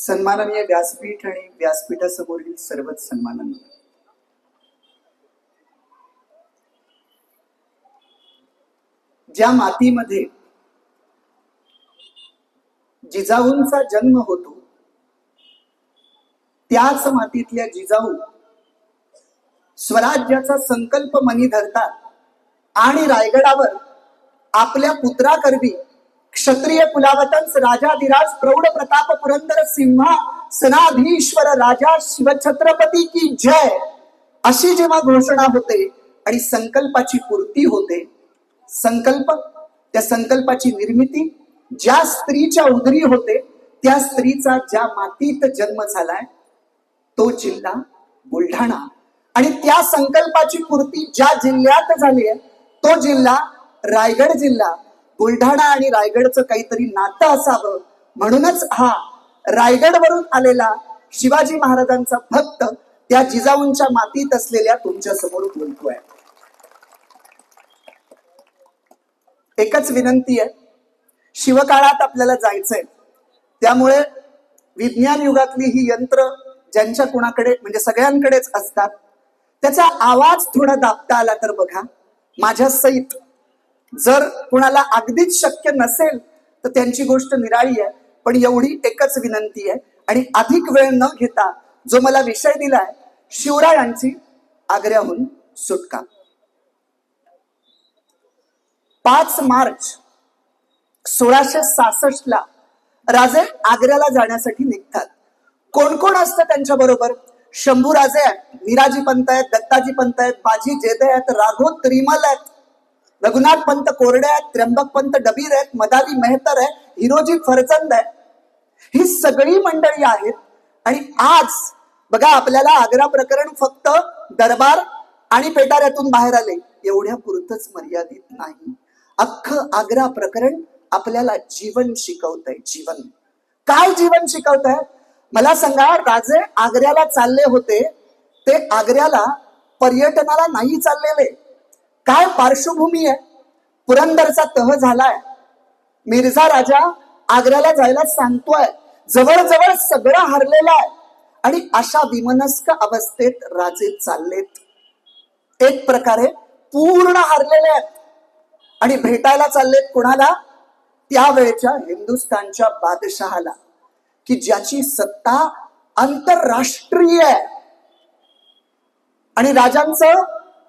सन्माननीय व्यासपीठ आणि व्यासपीठासमोरील सर्वच सन्माननीय ज्या मातीमध्ये जिजाऊंचा जन्म होतो त्याच मातीतल्या जिजाऊ स्वराज्याचा संकल्प मनी धरतात आणि रायगडावर आपल्या पुत्राकरवी क्षत्रिय कुलावतंस राजाधिराज प्रौढ प्रताप पुरंदर सिंहा सनाधीश्वर राजा शिवछत्रपती की जय अशी जेव्हा घोषणा होते आणि संकल्पाची पूर्ती होते, संकल्प त्या संकल्पाची निर्मिती ज्या स्त्रीच्या उदरी होते त्या स्त्रीचा ज्या मातीत जन्म झालाय तो जिल्हा बुलढाणा, आणि त्या संकल्पाची पूर्ती ज्या जिल्ह्यात झाली आहे तो जिल्हा रायगड जिल्हा. बुलढाणा आणि रायगडचं काहीतरी नातं असावं म्हणूनच हा रायगडवरून आलेला शिवाजी महाराजांचा भक्त त्या जिजाऊंच्या मातीत असलेल्या तुमच्या समोर बोलतोय. एकच विनंती आहे, शिवकाळात आपल्याला जायचंय, त्यामुळे विज्ञान युगातली ही यंत्र ज्यांच्या कुणाकडे म्हणजे सगळ्यांकडेच असतात त्याचा आवाज थोडा दाबता आला तर बघा. माझ्या सहित जर कुणाला अगदीच शक्य नसेल तर त्यांची गोष्ट निराळी आहे, पण एवढी एकच विनंती आहे आणि अधिक वेळ न घेता जो मला विषय दिलाय शिवरायांची आग्र्याहून सुटका. 5 मार्च 1666 ला राजे आग्र्याला जाण्यासाठी निघतात. कोण कोण असतं त्यांच्या बरोबर? शंभूराजे आहेत, मीराजी पंत आहेत, दत्ताजी पंत आहेत, बाजी जेदे आहेत, राघो त्रिमल आहेत, रघुनाथ पंत कोरडे आहेत, त्र्यंबक पंत डबीर आहेत, मदारी मेहतर आहे, हिरोजी फरचंद आहे. ही सगळी मंडळी आहेत. आणि आज बघा आपल्याला आग्रा प्रकरण फक्त दरबार आणि पेटाऱ्यातून बाहेर आले एवढ्या पुरतच मर्यादित नाही. अख्खं आग्रा प्रकरण आपल्याला जीवन शिकवतंय. जीवन काय जीवन शिकवतंय मला सांगा. राजे आग्र्याला चालले होते, ते आग्र्याला पर्यटनाला नाही चाललेले. काय पार्श्वभूमी आहे? पुरंदरचा तह झालाय, मिर्झा राजा आग्र्याला जायला सांगतोय, जवळजवळ सगळं हरलेलं आहे आणि अशा विमनस्क अवस्थेत राजे चाललेत. एक प्रकारे पूर्ण हरलेले आहेत आणि भेटायला चाललेत कोणाला? त्यावेळेच्या हिंदुस्थानच्या बादशहाला, की ज्याची सत्ता आंतरराष्ट्रीय आहे. आणि राजांचं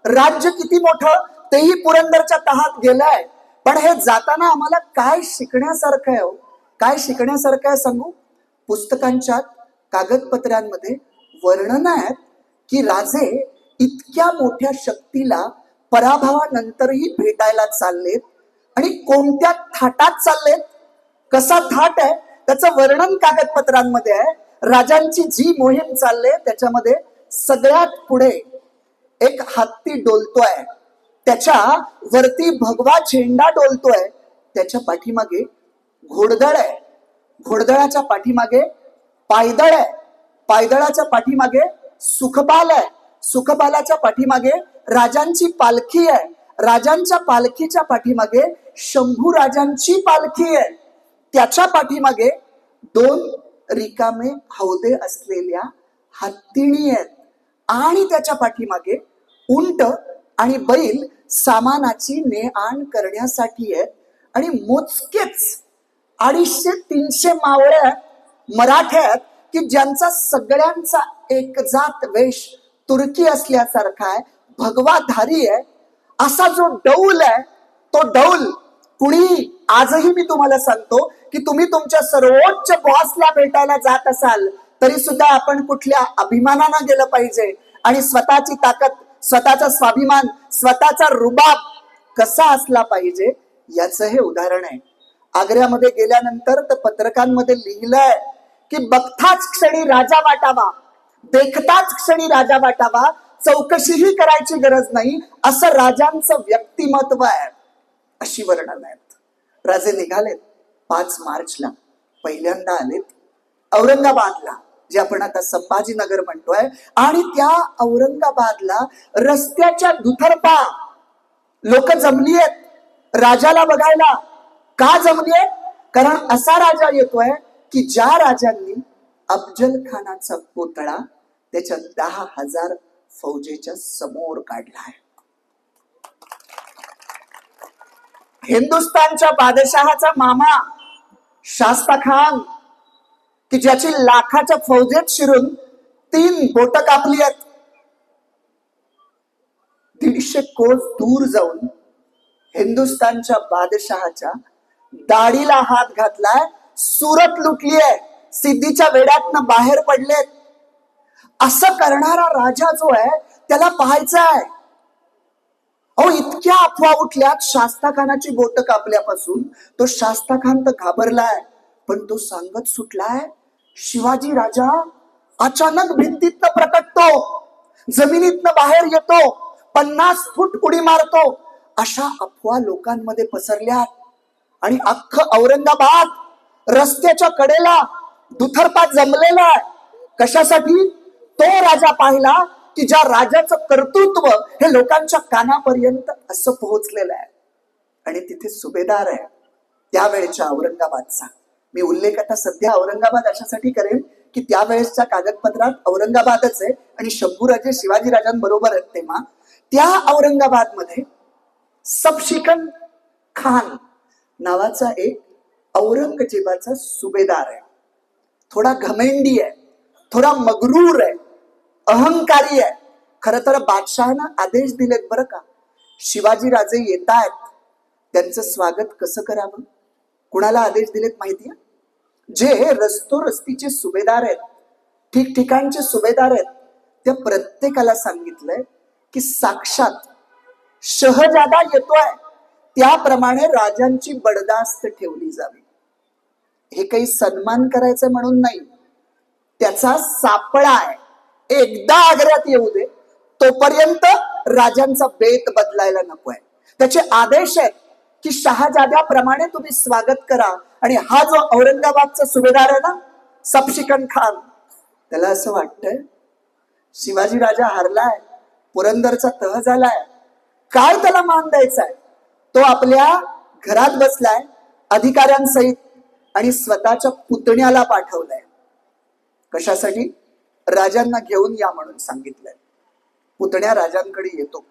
राज्य किती मोठं तेही पुरंदरच्या तहात गेलंय. पण हे जाताना आम्हाला काय शिकण्यासारखं आहे? काय शिकण्यासारखं आहे सांगू? पुस्तकांच्या कागदपत्रांमध्ये वर्णन आहेत की राजे इतक्या मोठ्या शक्तीला पराभवानंतरही भेटायला चाललेत आणि कोणत्या थाटात चाललेत, कसा थाट आहे त्याचं वर्णन कागदपत्रांमध्ये आहे. राजांची जी मोहीम चालले त्याच्यामध्ये सगळ्यात पुढे एक हत्ती डोलतोय, त्याच्या वरती भगवा झेंडा डोलतोय, त्याच्या पाठीमागे घोडदळ आहे, घोडदळाच्या पाठीमागे पायदळ आहे, पायदळाच्या पाठीमागे सुखपाल आहे, सुखपालाच्या पाठीमागे राजांची पालखी आहे, राजांच्या पालखीच्या पाठीमागे शंभू राजांची पालखी आहे, त्याच्या पाठीमागे 2 रिकामे हौदे असलेल्या हत्तीणी आहेत आणि त्याच्या पाठीमागे उंट आणि बैल सामानाची ने आण करण्यासाठी आहेत. आणि मोजकेच 250-300 मावळे मराठे आहेत की ज्यांचा सगळ्यांचा एकजात वेश तुर्की असल्यासारखा आहे, भगवाधारी आहे. असा जो डौल आहे तो डौल कुणी आजही मी तुम्हाला सांगतो की तुम्ही तुमच्या सर्वोच्च बॉसला भेटायला जात असाल तरी सुद्धा आपण कुठल्या अभिमानानं गेलं पाहिजे आणि स्वतःची ताकद, स्वतःचा स्वाभिमान, स्वतःचा रुबाब कसा असला पाहिजे याचं हे उदाहरण आहे. आग्र्यामध्ये गेल्यानंतर तर पत्रकांमध्ये लिहिलंय की बघताच क्षणी राजा वाटावा, देखताच क्षणी राजा वाटावा, चौकशीही करायची गरज नाही असं राजांचं व्यक्तिमत्व आहे. अशी वर्णन आहेत. राजे निघालेत 5 मार्चला, पहिल्यांदा आलेत औरंगाबादला, जे आपण आता संभाजीनगर म्हणतोय. आणि त्या औरंगाबादला रस्त्याच्या दुतर्फा लोक जमली आहेत राजाला बघायला. का जमली आहेत? कारण असा राजा येतोय की ज्या राजांनी अफजल खानाचा पुतळा त्याच्या 10,000 फौजेच्या समोर काढलाय. हिंदुस्थानच्या बादशहाचा मामा शास्ता खान, की ज्याची लाखाच्या फौजेत शिरून 3 बोट कापली आहेत, 150 कोस दूर जाऊन हिंदुस्थानच्या बादशहाच्या दाढीला हात घातलाय, सुरत लुटली आहे, सिद्धीच्या वेड्यातनं बाहेर पडलेत. असं करणारा राजा जो आहे त्याला पाहायचा आहे. अहो, इतक्या अफवा उठल्यात शास्ता खानाची बोट कापल्यापासून. तो शास्ता खान तर घाबरलाय, पण तो सांगत सुटलाय, शिवाजी राजा अचानक भिंतीतनं प्रकटतो, जमिनीतनं बाहेर येतो, 50 फूट उडी मारतो. अशा अफवा लोकांमध्ये पसरल्यात आणि अख्खं औरंगाबाद रस्त्याच्या कडेला दुथरपात जमलेला आहे. कशासाठी? तो राजा पाहिला की ज्या राजाचं कर्तृत्व हे लोकांच्या कानापर्यंत असं पोहोचलेलं आहे. आणि तिथे सुभेदार आहे त्यावेळेच्या औरंगाबादचा. मी उल्लेख आता सध्या औरंगाबाद अशासाठी करेन की त्यावेळेसच्या कागदपत्रात औरंगाबादच आहे आणि शंभूराजे शिवाजी राजांबरोबर आहेत. तेव्हा त्या औरंगाबादमध्ये सबशिकन खान नावाचा एक औरंगजेबाचा सुभेदार आहे. थोडा घमेंडी आहे, थोडा मगरूर आहे, अहंकारी आहे. खर तर बादशहानं आदेश दिलेत बरं का, शिवाजी राजे येत आहेत, त्यांचं स्वागत कसं करावं. कुणाला आदेश दिलेत माहितीये? जे रस्तीचे सुभेदार आहेत, ठिकठिकाणचे सुभेदार आहेत, त्या प्रत्येकाला सांगितलंय की साक्षात शहजादा येतोय त्याप्रमाणे राजांची बडदास्त ठेवली जावी. हे काही सन्मान करायचं म्हणून नाही, त्याचा सापळा आहे. एकदा आग्र्यात येऊ दे, तोपर्यंत राजांचा बेत बदलायला नको आहे. त्याचे आदेश आहेत की शहाजाद्याप्रमाणे तुम्ही स्वागत करा. आणि हा जो औरंगाबादचा सुभेदार आहे ना, सबशिकन खान, त्याला असं वाटतंय शिवाजी राजा हारलाय, पुरंदरचा तह झालाय, काय त्याला मान द्यायचाय. तो आपल्या घरात बसलाय अधिकाऱ्यांसहित आणि स्वतःच्या पुतण्याला पाठवलंय. कशासाठी? राजांना घेऊन या म्हणून सांगितलंय. पुतण्या राजांकडे येतो,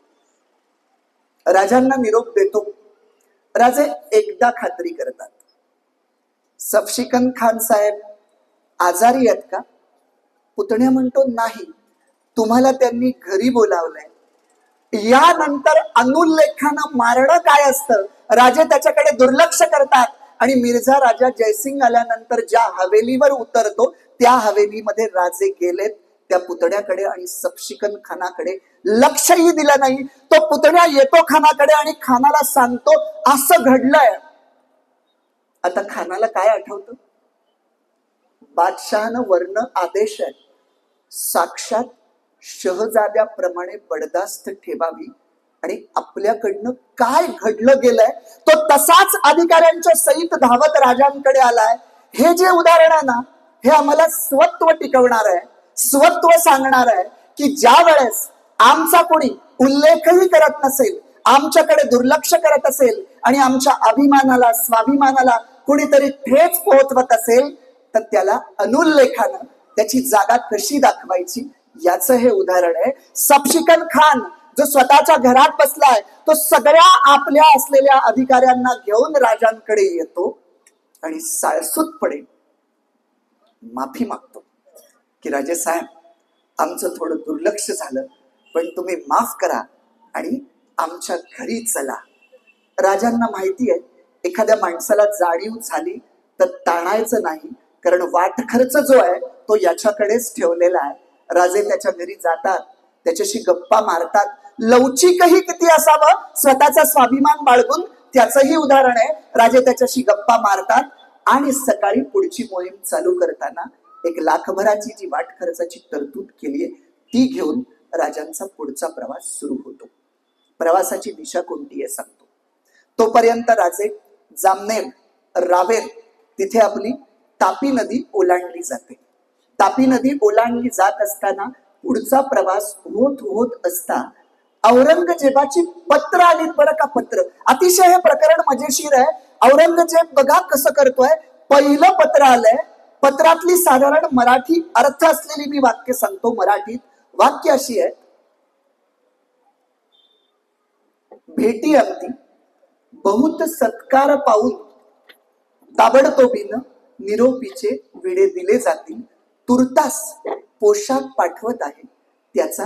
राजांना निरोप देतो. राजे एकदा खात्री करतात, सबशिकन खान साहेब आजारी आहेत का? पुतण्या म्हणतो नाही, तुम्हाला त्यांनी घरी बोलावलंय. यानंतर अनुल्लेखानं मारणं काय असतं, राजे त्याच्याकडे दुर्लक्ष करतात आणि मिर्झा राजा जयसिंग आल्यानंतर ज्या हवेलीवर उतरतो त्या हवेलीमध्ये राजे गेलेत त्या पुतण्याकडे आणि सबशिकन खानाकडे लक्षही दिलं नाही. तो पुतण्या येतो खानाकडे आणि खानाला सांगतो असं घडलंय. आता खानाला काय आठवतं? बादशहानं वर्ण आदेश आहे, साक्षात शहजाद्याप्रमाणे बडदास्त ठेवावी आणि आपल्याकडनं काय घडलं गेलंय तो तसाच अधिकाऱ्यांच्या सहित धावत राजांकडे आलाय. हे जे उदाहरण आहे ना, हे आम्हाला स्वत्व टिकवणार आहे, स्वत्व सांगणार आहे की ज्या वेळेस आमचा कोणी उल्लेखही करत नसेल, आमच्याकडे दुर्लक्ष करत असेल आणि आमच्या अभिमानाला स्वाभिमानाला कुणीतरी ठेच पोहोचवत असेल, तर त्याला अनुल्लेखानं त्याची जागा कशी दाखवायची याचं हे उदाहरण आहे. सबशिकन खान जो स्वतःच्या घरात बसलाय, तो सगळ्या आपल्या असलेल्या अधिकाऱ्यांना घेऊन राजांकडे येतो आणि साळसूतपणे माफी मागतो की राजे साहेब, आमचं थोडं दुर्लक्ष झालं, पण तुम्ही माफ करा आणि आमच्या घरी चला. राजांना माहिती आहे एखाद्या माणसाला जाणीव झाली तर ताणायचं नाही, कारण वाट खर्च जो आहे तो याच्याकडेच ठेवलेला आहे. राजे त्याच्या घरी जातात, त्याच्याशी गप्पा मारतात. लवचिकही किती असावं स्वतःचा स्वाभिमान बाळगून त्याचंही उदाहरण आहे. राजे त्याच्याशी गप्पा मारतात आणि सकाळी पुढची मोहीम चालू करताना 1,00,000 जी वाट खर्चाची तरतूद केली आहे ती घेऊन राजांचा पुढचा प्रवास सुरू होतो. प्रवासाची दिशा कोणती आहे सांगतो. तोपर्यंत राजे जामनेर, रावेर तिथे आपली तापी नदी ओलांडली जाते. तापी नदी ओलांडली जात असताना पुढचा प्रवास होत होत असता औरंगजेबाची पत्र आली बरं का. पत्र अतिशय हे प्रकरण मजेशीर आहे. औरंगजेब बघा कसं करतोय. पहिलं पत्र आलंय, पत्रातली साधारण मराठी अर्थ असलेली मी वाक्य सांगतो. मराठीत वाक्य अशी आहे, भेटी अंती बहुत सत्कार पाऊल ताबडतोबीनं निरोपीचे विडे दिले जातील. तुर्तास पोशाख पाठवत आहे, त्याचा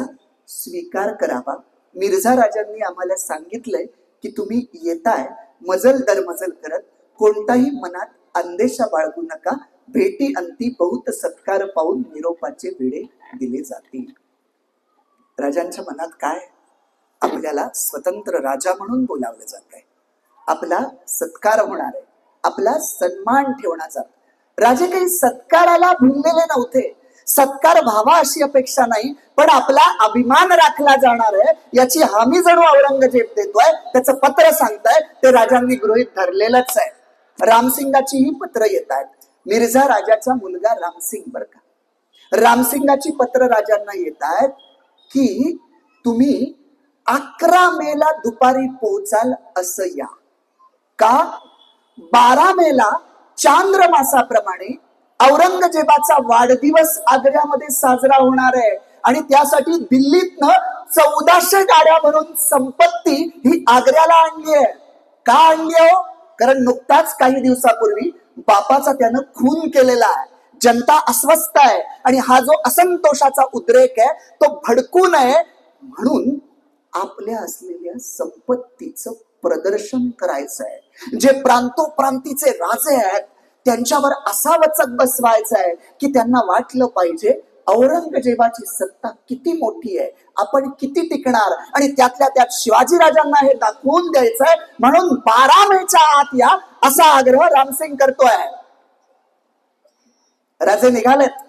स्वीकार करावा. मिर्झा राजांनी आम्हाला सांगितलंय की तुम्ही येताय मजल दर मजल करत, कोणताही मनात अंदेशा बाळगू नका. भेटी अंती बहुत सत्कार पाऊल निरोपाचे विडे दिले जातील. राजांच्या मनात काय? आपल्याला स्वतंत्र राजा म्हणून बोलावलं जात आहे, आपला सत्कार होणार आहे, आपला सन्मान ठेवण्याचा. राजे काही सत्काराला भिनलेले नव्हते. सत्कार व्हावा अशी अपेक्षा नाही, पण आपला अभिमान राखला जाणार आहे याची हमी जणू औरंगजेब देतोय. त्याचं पत्र सांगताय ते राजांनी गृहीत धरलेलंच आहे. रामसिंगाची ही पत्र येत आहेत. मिर्झा राजाचा मुलगा रामसिंग बर का. रामसिंगाची पत्र राजांना येत आहेत की तुम्ही 11 मेला दुपारी पोहोचाल असं या. का? 12 मेला चांद्रमासाप्रमाणे औरंगजेबाचा वाढदिवस आग्र्यामध्ये साजरा होणार आहे आणि त्यासाठी दिल्लीतनं 1400 गाड्या भरून संपत्ती ही आग्र्याला आणली आहे. का आणली हो? कारण नुकताच काही दिवसापूर्वी बापाचा त्यानं खून केलेला आहे. जनता अस्वस्थ आहे आणि हा जो असंतोषाचा उद्रेक आहे तो भडकू नये म्हणून आपल्या असलेल्या संपत्तीचं प्रदर्शन करायचं आहे. जे प्रांतोप्रांतीचे राजे आहेत त्यांच्यावर असा वचक बसवायचा आहे की त्यांना वाटलं पाहिजे औरंगजेबाची सत्ता किती मोठी आहे, आपण किती टिकणार, आणि त्यातल्या त्यात शिवाजी राजांना हे दाखवून द्यायचंय. म्हणून 12 मेच्या आत या असा आग्रह रामसिंग करतोय. राजे निघालेत.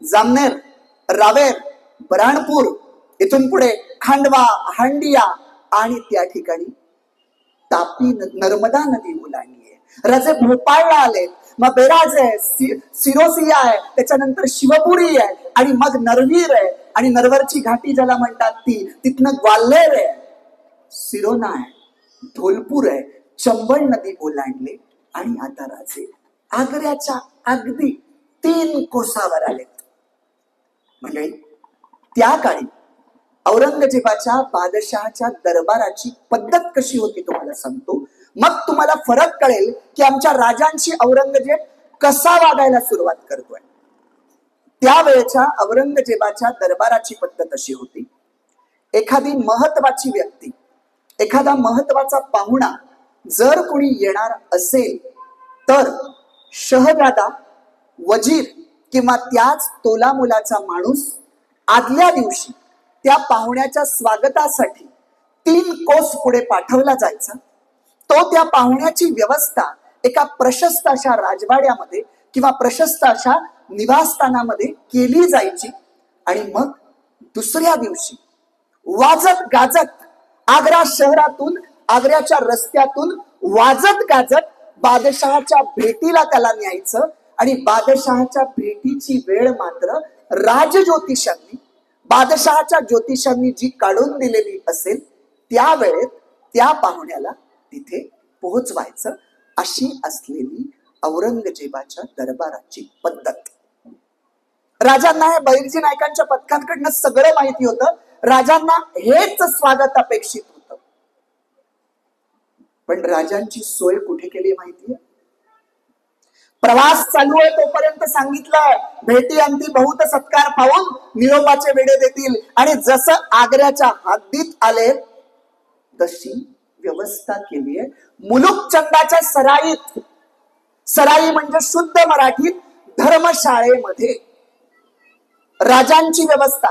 जामनेर, रावेर, बऱ्हाणपूर, इथून पुढे खांडवा, हांडिया आणि त्या ठिकाणी तापी नर्मदा नदी ओलांडली आहे. राजे भोपाळला आले, मग बेराज आहे, सिरोसिया आहे, त्याच्यानंतर शिवपुरी आहे आणि मग नरवीर आहे आणि नरवरची घाटी ज्याला म्हणतात ती, तिथनं ग्वाल्हेर आहे, सिरोना आहे, धोलपूर आहे, चंबळ नदी ओलांडले आणि आता राजे आग्र्याच्या अगदी 3 कोसावर आलेत. म्हणजे त्या काळी औरंगजेबाच्या बादशहाच्या दरबाराची पद्धत कशी होती तुम्हाला सांगतो, मग तुम्हाला फरक कळेल की आमच्या राजांशी औरंगजेब कसा वागायला सुरुवात करतोय. त्यावेळेच्या औरंगजेबाच्या दरबाराची पद्धत अशी होती, एखादी महत्वाची व्यक्ती, एखादा महत्वाचा पाहुणा जर कोणी येणार असेल तर शहजादा, वजीर किंवा त्याच तोला मुलाचा माणूस आदल्या दिवशी त्या पाहुण्याच्या स्वागतासाठी 3 कोस पुढे पाठवला जायचा. तो त्या पाहुण्याची व्यवस्था एका प्रशस्त अशा राजवाड्यामध्ये किंवा प्रशस्त अशा निवासस्थानामध्ये केली जायची आणि मग दुसऱ्या दिवशी वाजत गाजत आग्रा शहरातून, आग्र्याच्या रस्त्यातून वाजत गाजत बादशहाच्या भेटीला त्याला न्यायचं. आणि बादशहाच्या भेटीची वेळ मात्र राजज्योतिषांनी, बादशहाच्या ज्योतिषांनी जी काढून दिलेली असेल त्या वेळेत त्या पाहुण्याला तिथे पोहोचवायचं, अशी असलेली औरंगजेबाच्या दरबाराची पद्धत. राजांना हे बैरजी नायकांच्या पथकांकडनं सगळं माहिती होतं. राजांना हेच स्वागत अपेक्षित होतं. पण राजांची सोय कुठे केली माहितीये? प्रवास चालू आहे तोपर्यंत सांगितलं भेटी अंती बहुत सत्कार पाहून निरोपाचे वेडे देतील, आणि जसं आग्र्याच्या हद्दीत आले तशी व्यवस्था केली आहे. मुलुकचंदाच्या सराईत, सराई म्हणजे शुद्ध मराठीत धर्मशाळेमध्ये राजांची व्यवस्था,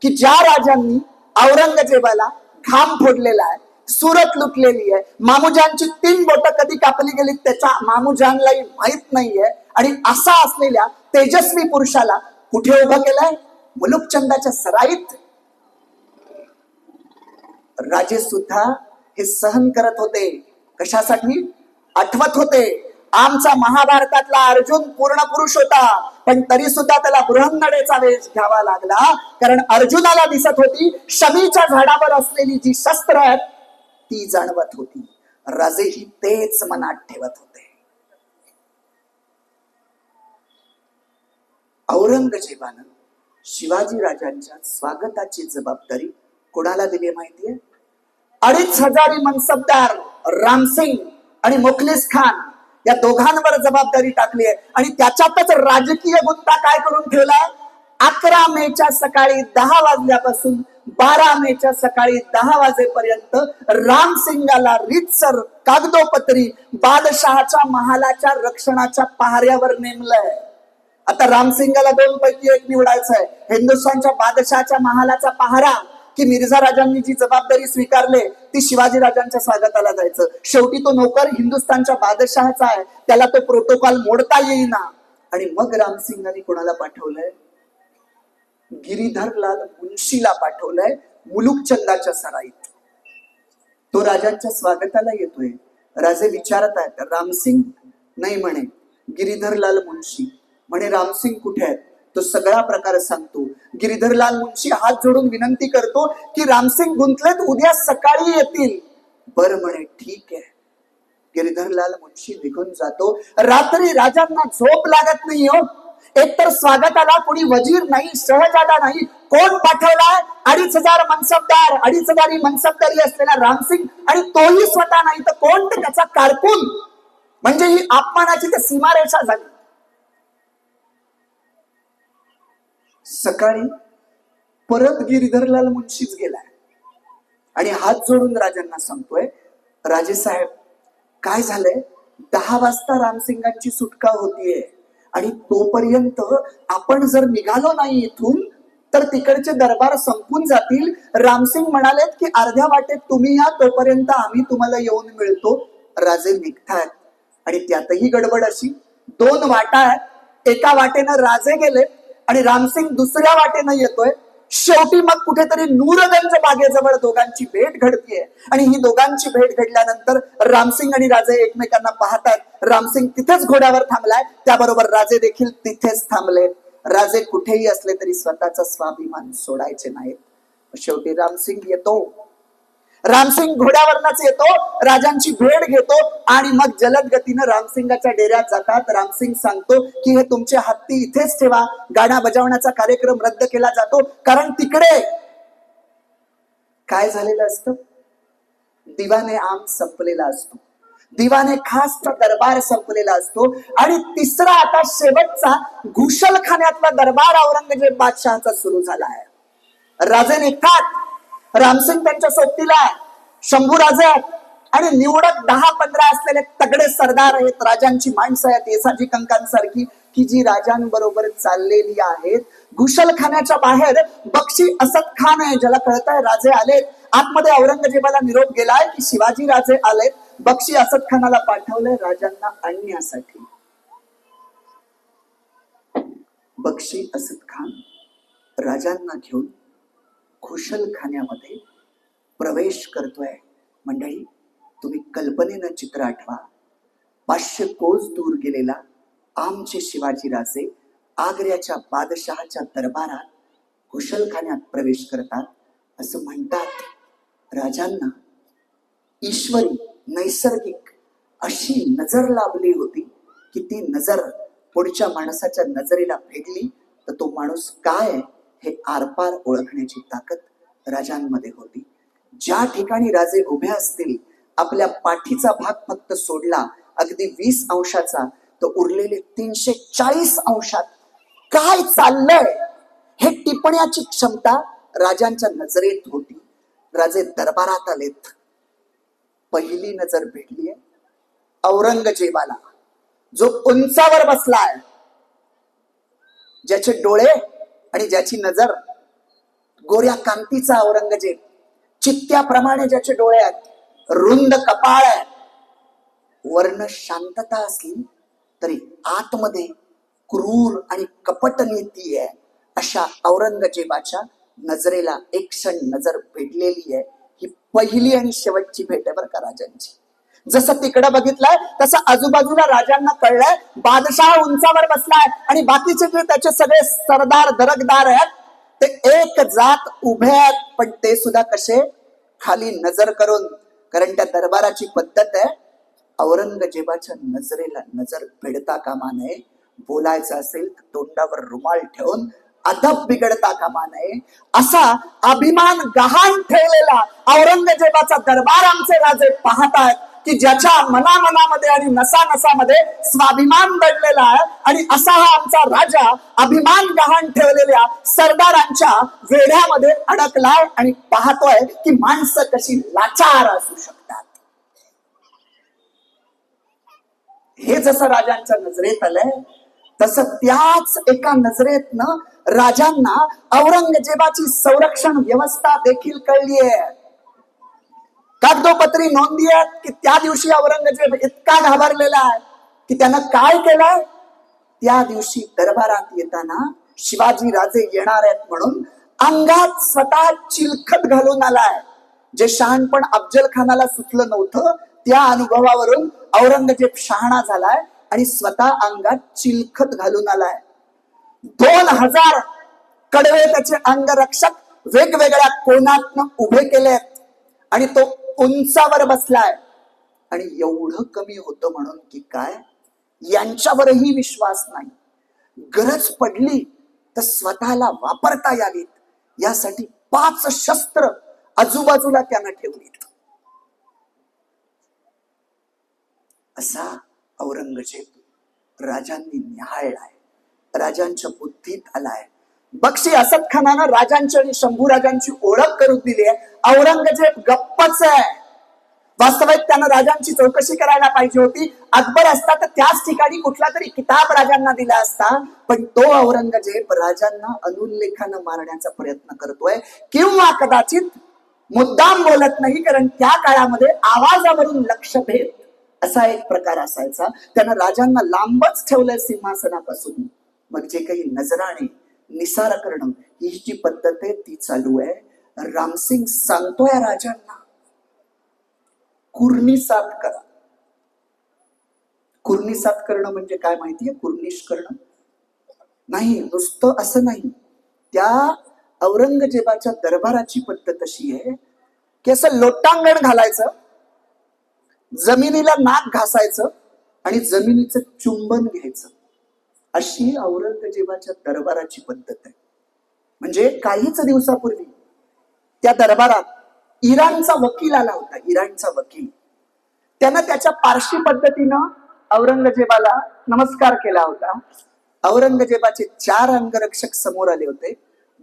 की ज्या राजांनी औरंगजेबाला घाम फोडलेला आहे, सुरत लुटलेली आहे, मामुजांची 3 बोटं कधी कापली गेली त्याच्या मामुजांलाही माहित नाहीये, आणि असा असलेल्या तेजस्वी पुरुषाला कुठे उभं केलंय? मुलुकचंदाच्या सराईत. राजे सुद्धा हे सहन करत होते. कशासाठी? आठवत होते आमचा महाभारतातला अर्जुन पूर्ण पुरुष होता, पण तरी सुद्धा त्याला बृहन्नडेचा वेश घ्यावा लागला, कारण अर्जुनाला दिसत होती शमीच्या झाडावर असलेली जी शस्त्र आहेत ती जाणवत होती. राजेही तेच मनात ठेवत होते. औरंगजेबानं शिवाजी राजांच्या स्वागताची जबाबदारी कोणाला दिली माहितीये? 2,500 मनसबदार रामसिंग आणि मुखलिस खान या दोघांवर जबाबदारी टाकली आहे. आणि त्याच्यातच राजकीय गुंता काय करून ठेवलाय? 11 मेच्या सकाळी 10 वाजल्यापासून 12 मेच्या सकाळी 10 वाजेपर्यंत रामसिंगाला रीतसर कागदोपत्री बादशहाच्या महालाच्या रक्षणाच्या पहाऱ्यावर नेमलंय. आता रामसिंगाला 2 पैकी 1 निवडायचं आहे. हिंदुस्थानच्या बादशहाच्या महालाचा पहारा की मिर्झा राजांनी जी जबाबदारी स्वीकारले ती शिवाजी राजांच्या स्वागताला जायचं. शेवटी तो नोकर हिंदुस्थानच्या बादशहाचा आहे, त्याला तो प्रोटोकॉल मोडता येईना. आणि मग रामसिंगांनी कोणाला पाठवलंय? गिरीधरलाल मुन्शीला पाठवलंय मुलुकचंदाच्या सराईत. तो राजांच्या स्वागताला येतोय. राजे विचारत आहेत, रामसिंग नाही म्हणे, गिरीधरलाल मुन्शी म्हणे. रामसिंग कुठे आहेत? तो सगळा प्रकार सांगतो. गिरीधरलाल मुन्शी हात जोडून विनंती करतो की रामसिंग गुंतलेत, उद्या सकाळी येतील. बर म्हणे, ठीक आहे. गिरीधरलाल मुन्शी निघून जातो. रात्री राजांना झोप लागत नाही हो. एकतर स्वागताला कोणी वजीर नाही, शहजादा नाही. कोण पाठवलाय? 2,500 मनसबदार, 2,500 मनसबदारी असलेला रामसिंग, आणि तोही स्वतः नाही तर कोण? तर त्याचा कारकून. म्हणजे ही अपमानाची तर सीमारेषा झाली. सकाळी परत गिरीधरलाल मुन्शीच गेलाय आणि हात जोडून राजांना सांगतोय, राजे साहेब काय झालंय? 10 वाजता रामसिंगांची सुटका होतीये आणि तोपर्यंत आपण जर निघालो नाही इथून तर तिकडचे दरबार संपून जातील. रामसिंग म्हणालेत की अर्ध्या वाटेत तुम्ही या, तोपर्यंत आम्ही तुम्हाला येऊन मिळतो. राजे निघतात आणि त्यातही गडबड अशी. 2 वाटा आहेत. एका वाटेनं राजे गेले आणि रामसिंग दुसऱ्या वाटेनं येतोय. शेवटी मग कुठेतरी नूरगंज बागेजवळ दोघांची भेट घडतीये आणि ही दोघांची भेट घडल्यानंतर रामसिंग आणि राजे एकमेकांना पाहतात. रामसिंग तिथेच घोड्यावर थांबलाय, त्याबरोबर राजे देखील तिथेच थांबले. राजे कुठेही असले तरी स्वतःचा स्वाभिमान सोडायचे नाहीत. शेवटी रामसिंग येतो. रामसिंग घोड्यावरनच येतो, राजांची भेट घेतो आणि मग जलद गतीनं रामसिंगाच्या डेऱ्यात जातात. रामसिंग सांगतो की हे तुमचे हत्ती इथेच ठेवा, गाणा बजावण्याचा कार्यक्रम रद्द केला जातो. कारण तिकडे काय झालेलं असतं? दिवाने आम संपलेला असतो, दिवाने खासचा दरबार संपलेला असतो. आणि तिसरा आता शेवटचा घुशलखान्यातला दरबार औरंगजेब बादशहाचा सुरू झाला आहे. राजे निघतात. रामसिंग त्यांच्या सोबतीला, शंभूराजे आणि निवडक 10-15 असलेले तगडे सरदार आहेत. राजांची माणसं आहेत येसाजी कंकांसारखी की जी राजांबरोबर चाललेली आहेत. घुशलखान्याच्या बाहेर बक्षी असद खान आहे, ज्याला कळतंय राजे आलेत. आतमध्ये औरंगजेबाला निरोप गेलाय की शिवाजी राजे आलेत. बक्षी असद खानाला पाठवलंय राजांना आणण्यासाठी. बक्षी असद खान राजांना घेऊन घुशलखान्यामध्ये प्रवेश करतोय. मंडळी, तुम्ही कल्पनेनं चित्र आठवा. 500 कोस दूर गेलेला आमचे शिवाजी राजे आग्र्याच्या बादशहाच्या दरबारात घुशलखान्यात प्रवेश करतात. असं म्हणतात, राजांना ईश्वरी नैसर्गिक अशी नजर लाभली होती की ती नजर पुढच्या माणसाच्या नजरेला भेटली तर तो माणूस काय हे आरपार ओळखण्याची ताकद राजांमध्ये होती. ज्या ठिकाणी राजे उभे असतील, आपल्या पाठीचा भाग फक्त सोडला अगदी 20 अंशाचा, तर उरलेले 340 अंशात काय चाललंय हे टिपण्याची क्षमता राजांच्या नजरेत होती. राजे दरबारात आलेत. पहिली नजर भेटलीये औरंगजेबाला, जो उंचावर बसलाय, ज्याचे डोळे आणि ज्याची नजर गोऱ्या कांतीचा औरंगजेब, चित्त्याप्रमाणे ज्याचे डोळे आहेत, रुंद कपाळ आहे. वर्ण शांतता असली तरी आतमध्ये क्रूर आणि कपट नीती आहे. अशा औरंगजेबाच्या नजरेला एक क्षण नजर भेटलेली आहे. ही पहिली आणि शेवटची भेट आहे बरं का राजांची. जसं तिकडं बघितलंय तसं आजूबाजूला राजांना कळलंय बादशाह उंचावर बसलाय आणि बाकीचे जे त्याचे सगळे सरदार दरकदार आहेत ते एक जात उभे आहेत, पण ते सुद्धा कसे? खाली नजर करून. कारण त्या दरबाराची पद्धत आहे, औरंगजेबाच्या नजरेला नजर भिडता कामा नये. बोलायचं असेल तर तोंडावर रुमाल ठेवून अदब बिघडता कामा नये, असा अभिमान गहाण ठेवलेला औरंगजेबाचा दरबार आमचे राजे पाहतायत, की ज्याच्या मनामनामध्ये आणि नसानसामध्ये स्वाभिमान दडलेला आहे. आणि असा हा आमचा राजा अभिमान गहाण ठेवलेल्या सरदारांच्या वेढ्यामध्ये अडकलाय आणि पाहतोय की माणसं कशी लाचार असू शकतात. हे जसं राजांच्या नजरेत आलंय, तसं त्याच एका नजरेतनं राजांना औरंगजेबाची संरक्षण व्यवस्था देखील कळलीये. कागदोपत्री नोंदी आहेत की त्या दिवशी औरंगजेब इतका घाबरलेला आहे की त्यानं काय केलंय, त्या दिवशी दरबारात येताना शिवाजी राजे येणार आहेत म्हणून अंगात स्वतः चिलखत घालून आलाय. जे शहाणपण अफजल खानाला सुचलं नव्हतं, त्या अनुभवावरून औरंगजेब शहाणा झालाय आणि स्वतः अंगात चिलखत घालून आलाय. 2000 कडवे त्याचे अंगरक्षक वेगवेगळ्या कोणातनं उभे केलेत आणि तो उंचावर बसलाय. आणि एवढं कमी होतं म्हणून की काय, यांच्यावरही विश्वास नाही. गरज पडली तर स्वतःला वापरता यावीत यासाठी 5 शस्त्र आजूबाजूला त्यानं ठेवलीत. असा औरंगजेब राजांनी निहाळलाय, राजांच्या बुद्धीत आलाय. बक्षी असद खानानं राजांची आणि शंभूराजांची ओळख करून दिली आहे. औरंगजेब गप्पच आहे. वास्तविक त्यानं राजांची चौकशी करायला पाहिजे होती. अकबर असता तर त्याच ठिकाणी कुठला तरी किताब राजांना दिला असता. पण तो औरंगजेब राजांना अनुल्लेखानं मारण्याचा प्रयत्न करतोय, किंवा कदाचित मुद्दाम बोलत नाही, कारण त्या काळामध्ये आवाजावरून लक्षभेद असा एक प्रकार असायचा. त्यानं राजांना लांबच ठेवलंय सिंहासनापासून. मग जे काही नजराने निसार करणं ही जी पद्धत आहे ती चालू आहे. रामसिंग सांगतोय राजांना, कुर्निसात करा. कुर्निसात करणं म्हणजे काय माहितीये? कुर्निश करणं नाही, नुसतं असं नाही. त्या औरंगजेबाच्या दरबाराची पद्धत अशी आहे की असं लोटांगण घालायचं, जमिनीला नाक घासायचं आणि जमिनीचं चुंबन घ्यायचं. अशी औरंगजेबाच्या दरबाराची पद्धत आहे. म्हणजे काहीच दिवसापूर्वी त्या दरबारात इराणचा वकील आला होता. इराणचा वकील त्यानं त्याच्या पारशी पद्धतीनं औरंगजेबाला नमस्कार केला होता. औरंगजेबाचे 4 अंगरक्षक समोर आले होते.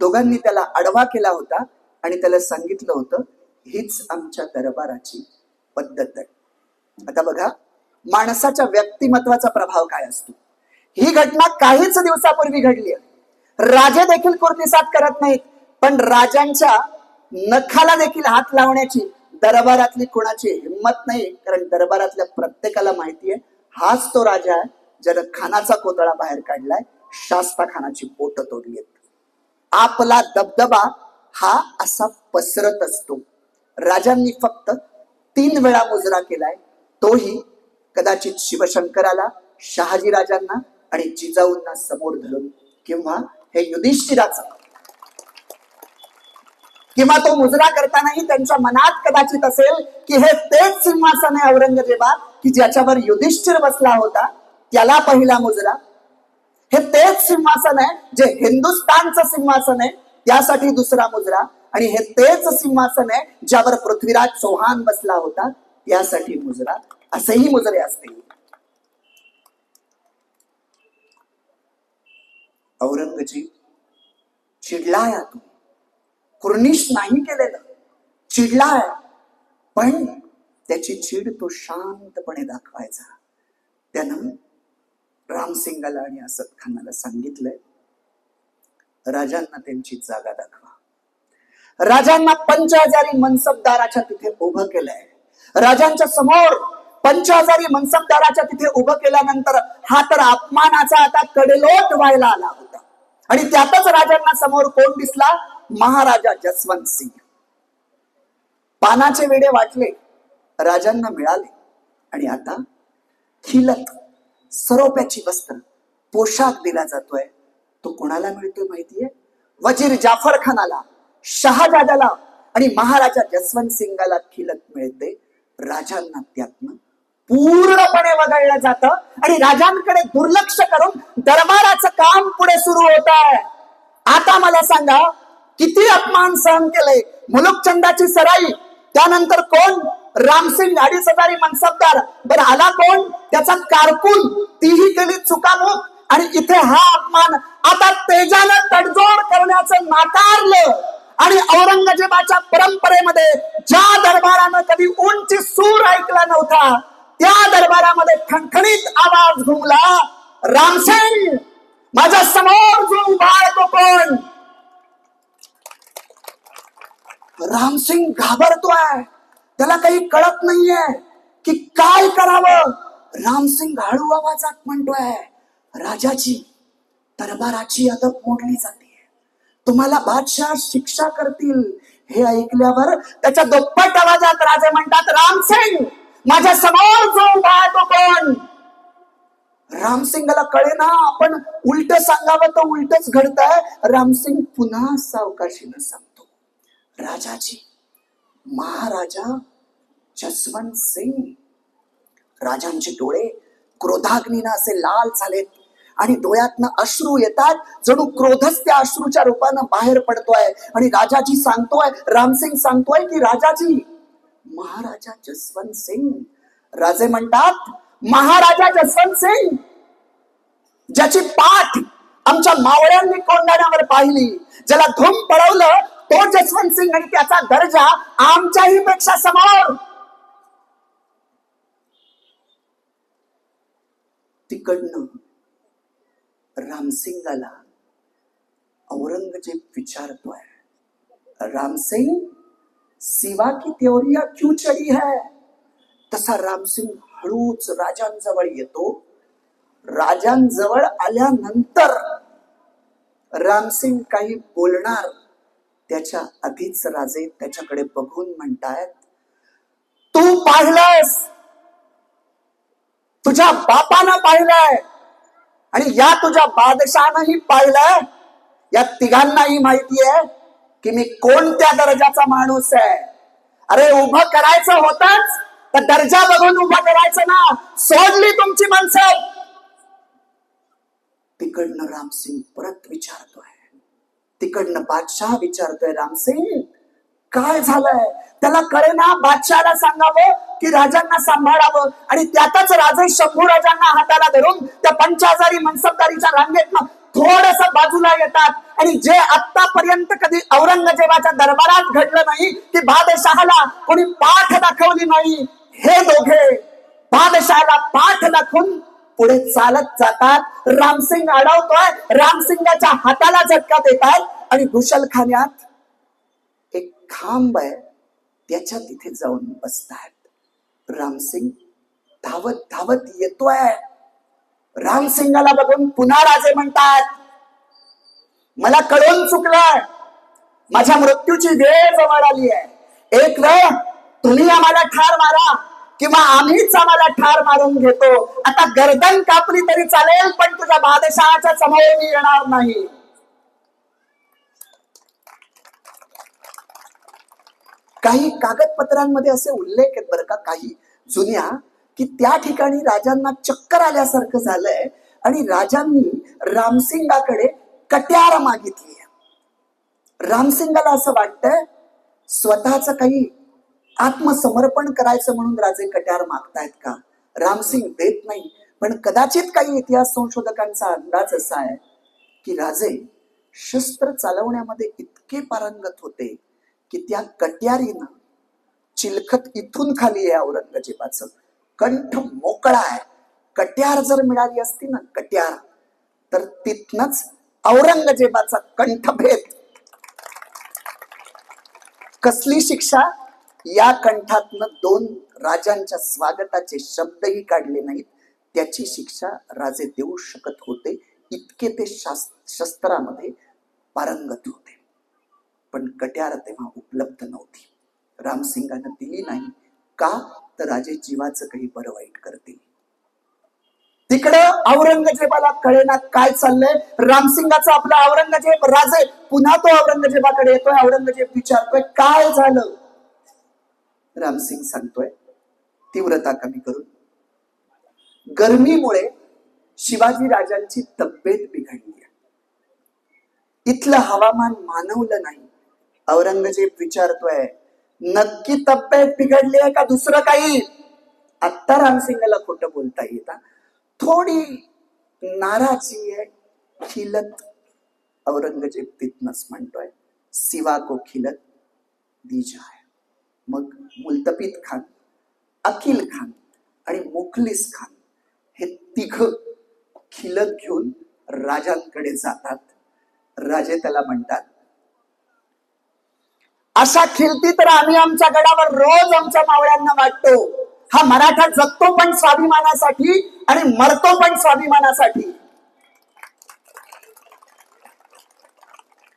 दोघांनी त्याला आडवा केला होता आणि त्याला सांगितलं होतं, हीच आमच्या दरबाराची पद्धत आहे. आता बघा माणसाच्या व्यक्तिमत्वाचा प्रभाव काय असतो. ही घटना काहीच दिवसापूर्वी घडली आहे. राजे देखील कुर्निसात करत नाहीत, पण राजांच्या नखाला देखील हात लावण्याची दरबारातली कोणाची हिंमत नाही. कारण दरबारातल्या प्रत्येकाला माहितीये हाच तो राजा आहे ज्यानं खानाचा कोतळा बाहेर काढलाय, शास्ता खानाची बोट तोडली. आपला दबदबा हा असा पसरत असतो. राजांनी फक्त 3 वेळा मुजरा केलाय, तोही कदाचित शिवशंकराला, शहाजी राजांना आणि जिजाऊंना समोर धरून, किंवा हे युधिष्ठिराचा, किंवा तो मुजरा करतानाही त्यांच्या मनात कदाचित असेल की हे तेच सिंहासन आहे औरंगजेबा की ज्याच्यावर युधिष्ठिर बसला होता, त्याला पहिला मुजरा. हे तेच सिंहासन आहे जे हिंदुस्थानचं सिंहासन आहे, त्यासाठी दुसरा मुजरा. आणि हे तेच सिंहासन आहे ज्यावर पृथ्वीराज चौहान बसला होता, त्यासाठी मुजरा. असेही मुजरे असतील. औरंगजेब चिडलाय, आतून कुर्निश नाही केलेलं, चिडलाय. पण त्याची चिड तो शांतपणे दाखवायचा. त्यानं रामसिंगाला आणि असद खानाला सांगितलंय, राजांना त्यांची जागा दाखवा. राजांना 50,000 मनसबदाराच्या तिथे उभं केलंय. राजांच्या समोर 50,000 मनसबदाराच्या तिथे उभं केल्यानंतर हा तर अपमानाचा आता कडेलोट व्हायला आला होता. आणि त्यातच राजांना समोर कोण दिसला? महाराजा जसवंत सिंह. पानाचे वेडे वाटले, राजांना मिळाले. आणि आता खिलत सरोप्याची वस्त्र, पोशाख दिला जातोय. तो कोणाला मिळतोय माहितीये? वजीर जाफर खानाला, शहाजाद्याला आणि महाराजा जसवंत सिंगाला खिलत मिळते. राजांना त्यातनं पूर्णपणे वगळलं जातं आणि राजांकडे दुर्लक्ष करून दरबाराचं काम पुढे सुरू होत आहे. आता मला सांगा, किती अपमान सहन केले. मुलुकचंदाची सराई, त्यानंतर कोण? रामसिंग 2,500 मनसबदार. बरं आला कोण? त्याचा कारकून. तीही केली चुकामुक. आणि इथे हा अपमान. आता तेजानं तडजोड करण्याचं नाकारलं आणि औरंगजेबाच्या परंपरेमध्ये ज्या दरबारानं कधी उंची सूर ऐकला नव्हता, त्या दरबारामध्ये खणखणीत आवाज घुमला, रामसिंग माझ्या समोर जो उभा आहे तो कोण? रामसिंग घाबरतोय. त्याला काही कळत नाहीये की काय करावं. रामसिंग हळू आवाजात म्हणतोय, राजाची, दरबाराची अदब मोडली जाते. तुम्हाला बादशाह शिक्षा करतील. हे ऐकल्यावर त्याच्या दुप्पट आवाजात राजे म्हणतात, रामसिंग माझ्या समोर जो उभा आहे तो कोण? रामसिंगला कळे ना, आपण उलट सांगावं तर उलटच घडतंय. रामसिंग पुन्हा सावकाशीनं सांगतो, राजाची, महाराजा जसवंत सिंग. राजांचे डोळे क्रोधाग्नीनं असे लाल झालेत आणि डोळ्यातनं अश्रू येतात. जणू क्रोधच त्या अश्रूच्या रूपानं बाहेर पडतोय. आणि राजाजी सांगतोय, रामसिंग सांगतोय की राजाजी, महाराजा जसवंत सिंग. राजे म्हणतात, महाराजा जसवंत सिंग, ज्याची पाठ आमच्या मावळ्यांनी कोंडाण्यावर पाहिली, ज्याला धूम पळवलं, तो जसवंत सिंग आणि त्याचा दर्जा आमच्याही पेक्षा समोर. तिकडनं रामसिंगाला औरंगजेब विचारतोय, रामसिंग, सिवा की त्योरिया क्यों चढ़ी है? तसा रामसिंग हळूच राजांजवळ येतो. राजांजवळ आल्यानंतर रामसिंग काही बोलणार त्याच्या आधीच राजे त्याच्याकडे बघून म्हणतायत, तू पाहिलंस, तुझ्या बापानं पाहिलंय आणि या तुझ्या बादशाहनंही पाहिलंय. या तिघांनाही माहिती आहे की मी कोणत्या दर्जाचा माणूस आहे. अरे उभं करायचं होतच तर दर्जा बघून उभं करायचं ना. सोडली तुमची माणसं. तिकडनं रामसिंग परत विचारतोय, तिकडनं बादशाह विचारतोय, रामसिंग काय झालंय? त्याला कळे ना. बादशाहला सांगावं की राजांना सांभाळावं आणि त्यातच राजे शंभू राजांना हाताला धरून त्या 5,000 मनसबदारीच्या रांगेतनं थोडस बाजूला येतात. आणि जे आतापर्यंत कधी औरंगजेबाच्या दरबारात घडलं नाही की बादशहाला कोणी पाठ दाखवली नाही, हे दोघे बादशहाला पाठ दाखवून पुढे चालत जातात. रामसिंग अडवतोय. रामसिंगाच्या हाताला झटका देतात आणि घुशलखान्यात एक खांब आहे, त्याच्या तिथे जाऊन बसतात. रामसिंग धावत धावत येतोय. रामसिंगाला बघून पुन्हा राजे म्हणतात, मला कळून चुकलंय, माझ्या मृत्यूची वेळ जवळ आली आहे. एक वेळ तुम्ही आम्हाला ठार मारा किंवा आम्हीच आम्हाला ठार मारून घेतो. आता गर्दन कापली तरी चालेल, पण तुझ्या बादशहाच्या समोर मी येणार नाही. काही कागदपत्रांमध्ये असे उल्लेख आहेत बरं का, काही जुन्या, की त्या ठिकाणी राजांना चक्कर आल्यासारखं झालंय आणि राजांनी रामसिंगाकडे कट्यार मागितली. रामसिंगाला असं वाटतंय स्वतःच काही आत्मसमर्पण करायचं म्हणून राजे कट्यार मागतायत का. रामसिंग देत नाही. पण कदाचित काही इतिहास संशोधकांचा अंदाज असा आहे की राजे शस्त्र चालवण्यामध्ये इतके पारंगत होते की त्या कट्यारीनं, चिलखत इथून खाली आहे औरंगजेबाचं, कंठ मोकळा आहे. कट्यार जर मिळाली असती ना, कट्यार, तर तिथनच औरंगजेबाचा कंठभेद. कसली शिक्षा? या कंठातनं 2 राजांच्या स्वागताचे शब्दही काढले नाहीत, त्याची शिक्षा राजे देऊ शकत होते. इतके ते शस्त्रामध्ये पारंगत होते. पण कट्यार तेव्हा उपलब्ध नव्हती. रामसिंगानं दिली नाही. का? तर राजे जीवाचं काही बरं वाईट करतील. तिकडं औरंगजेबाला कळेना काय चाललंय. रामसिंगाचा आपला औरंगजेब राजे पुन्हा तो औरंगजेबाकडे येतोय. औरंगजेब विचारतोय काय झालं. रामसिंग सांगतोय तीव्रता कमी करून, गरमीमुळे शिवाजी राजांची तब्येत बिघडली. इथलं हवामान मानवलं नाही. औरंगजेब विचारतोय, नक्की तब्येत बिघडली आहे का दुसरं काही? आत्ता रामसिंगला खोटं बोलता येत, थोडी नाराजी आहे, खिलत. औरंगजेब तिथनच म्हणतोय, सिवा को खिलत दी जाय. मग मुल्तफित खान, अकिल खान आणि मुखलिस खान हे तिघ खिलत घेऊन राजांकडे जातात. राजे त्याला म्हणतात, अशा खिलती तर आम्ही आमच्या गडावर रोज आमच्या मावळ्यांना वाटतो. हा मराठा जगतो पण स्वाभिमानासाठी आणि मरतो पण स्वाभिमानासाठी.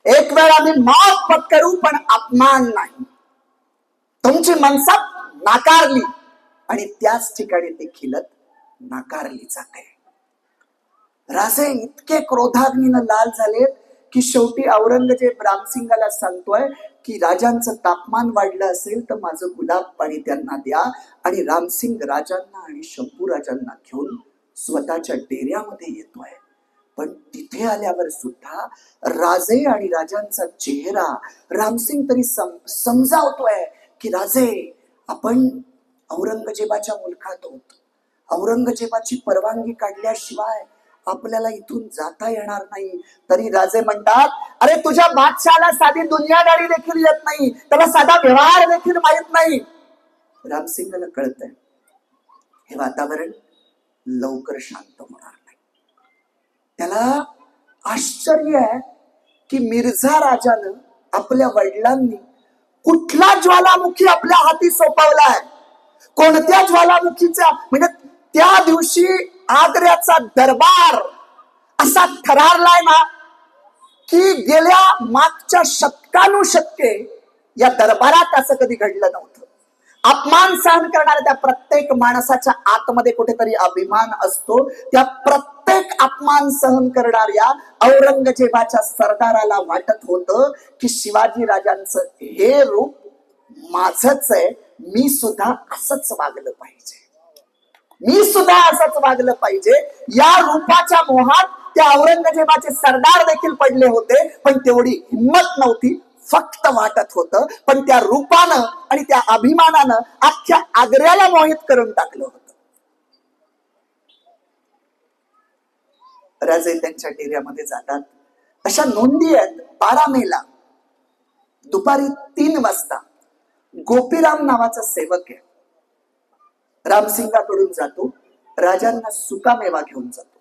एक वेळ आम्ही मौत पत्करू पण अपमान नाही. तुमची मनसब नाकारली आणि त्याच ठिकाणी ती खिलत नाकारली जाते. राजे इतके क्रोधाग्नीनं लाल झालेत की शेवटी औरंगजेब रामसिंगाला सांगतोय की राजांचं तापमान वाढलं असेल तर माझं गुलाब पाणी त्यांना द्या. आणि रामसिंग राजांना आणि शंभू राजांना घेऊन स्वतःच्या डेऱ्यामध्ये येतोय. पण तिथे आल्यावर सुद्धा राजे आणि राजांचा चेहरा रामसिंग तरी समजावतोय की राजे, आपण औरंगजेबाच्या मुलखात आहोत. औरंगजेबाची परवानगी काढल्याशिवाय आपल्याला इथून जाता येणार नाही. तरी राजे म्हणतात, अरे तुझ्या बादशाला साधी दुनियादारी देखील येत नाही, त्याला साधा व्यवहार देखील माहित नाही. रामसिंगला कळतंय हे वातावरण लवकर शांत होणार नाही. त्याला आश्चर्य आहे की मिर्झा राजानं आपल्या वडिलांनी कुठला ज्वालामुखी आपल्या हाती सोपवलाय. कोणत्या ज्वालामुखीचा, म्हणजे त्या दिवशी आग्र्याचा दरबार असा थरारलाय ना की गेल्या मागच्या शतकानुशतके या दरबारात असं कधी घडलं नव्हतं. अपमान सहन करणाऱ्या त्या प्रत्येक माणसाच्या आतमध्ये कुठेतरी अभिमान असतो. त्या प्रत्येक अपमान सहन करणाऱ्या औरंगजेबाच्या सरदाराला वाटत होतं की शिवाजी राजांचं हे रूप माझंच आहे, मी सुद्धा असंच वागलं पाहिजे, मी सुद्धा असंच वागलं पाहिजे. या रूपाच्या मोहात त्या औरंगजेबाचे सरदार देखील पडले होते, पण तेवढी हिंमत नव्हती. फक्त वाटत होतं, पण त्या रूपानं आणि त्या अभिमानानं अख्ख्या आग्र्याला मोहित करून टाकलं होतं. राजे त्यांच्या डेऱ्यामध्ये जातात. अशा नोंदी आहेत. 12 मेला दुपारी 3 वाजता गोपीराम नावाचा सेवक आहे, रामसिंगाकडून जातो, राजांना सुकामेवा घेऊन जातो.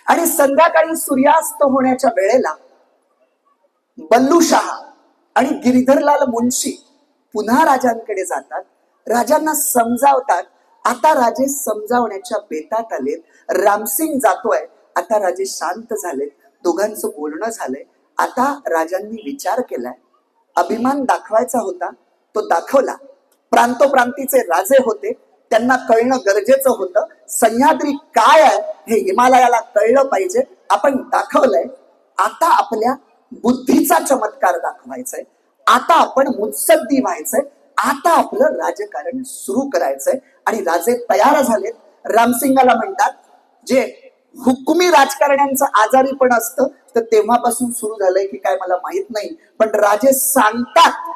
आणि संध्याकाळी सूर्यास्त होण्याच्या वेळेला बल्लूशाह आणि गिरिधरलाल मुन्शी पुन्हा राजांकडे जातात. राजांना समजावतात. आता राजे समजावण्याच्या बेतात आलेत. रामसिंग जातोय. आता राजे शांत झालेत. दोघांचं बोलणं झालंय. आता राजांनी विचार केलाय, अभिमान दाखवायचा होता तो दाखवला. प्रांतोप्रांतीचे राजे होते, त्यांना कळणं गरजेचं होतं. सह्याद्री काय आहे हे हिमालयाला कळलं पाहिजे. आपण दाखवलंय. आता आपल्या बुद्धीचा चमत्कार दाखवायचाय. आता आपण मुत्सद्दी व्हायचंय. आता आपलं राजकारण सुरू करायचंय. आणि राजे तयार झालेत. रामसिंगाला म्हणतात, जे हुकुमी राजकारण्यांचं आजारी पण असतं तर तेव्हापासून सुरू झालंय की काय मला माहित नाही, पण राजे सांगतात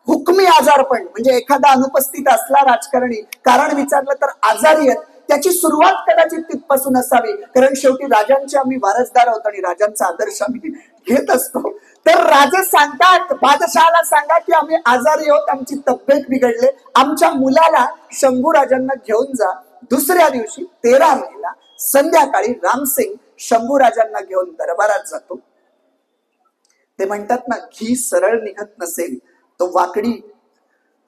हुकमी आजारपण, म्हणजे एखादा अनुपस्थित असला राजकारणी, कारण विचारलं तर आजारी आहेत, त्याची सुरुवात कदाचित तिथपासून असावी. कारण शेवटी राजांचे आम्ही वारसदार आहोत आणि राजांचा आदर्श आम्ही घेत असतो. तर राजे सांगतात, बादशहाला सांगा की आम्ही आजारी आहोत, आमची तब्येत बिघडले, आमच्या मुलाला शंभू राजांना घेऊन जा. दुसऱ्या दिवशी 13 मेला संध्याकाळी रामसिंग शंभू राजांना घेऊन दरबारात जातो. ते म्हणतात ना, घी सरळ निघत नसेल तो वाकडी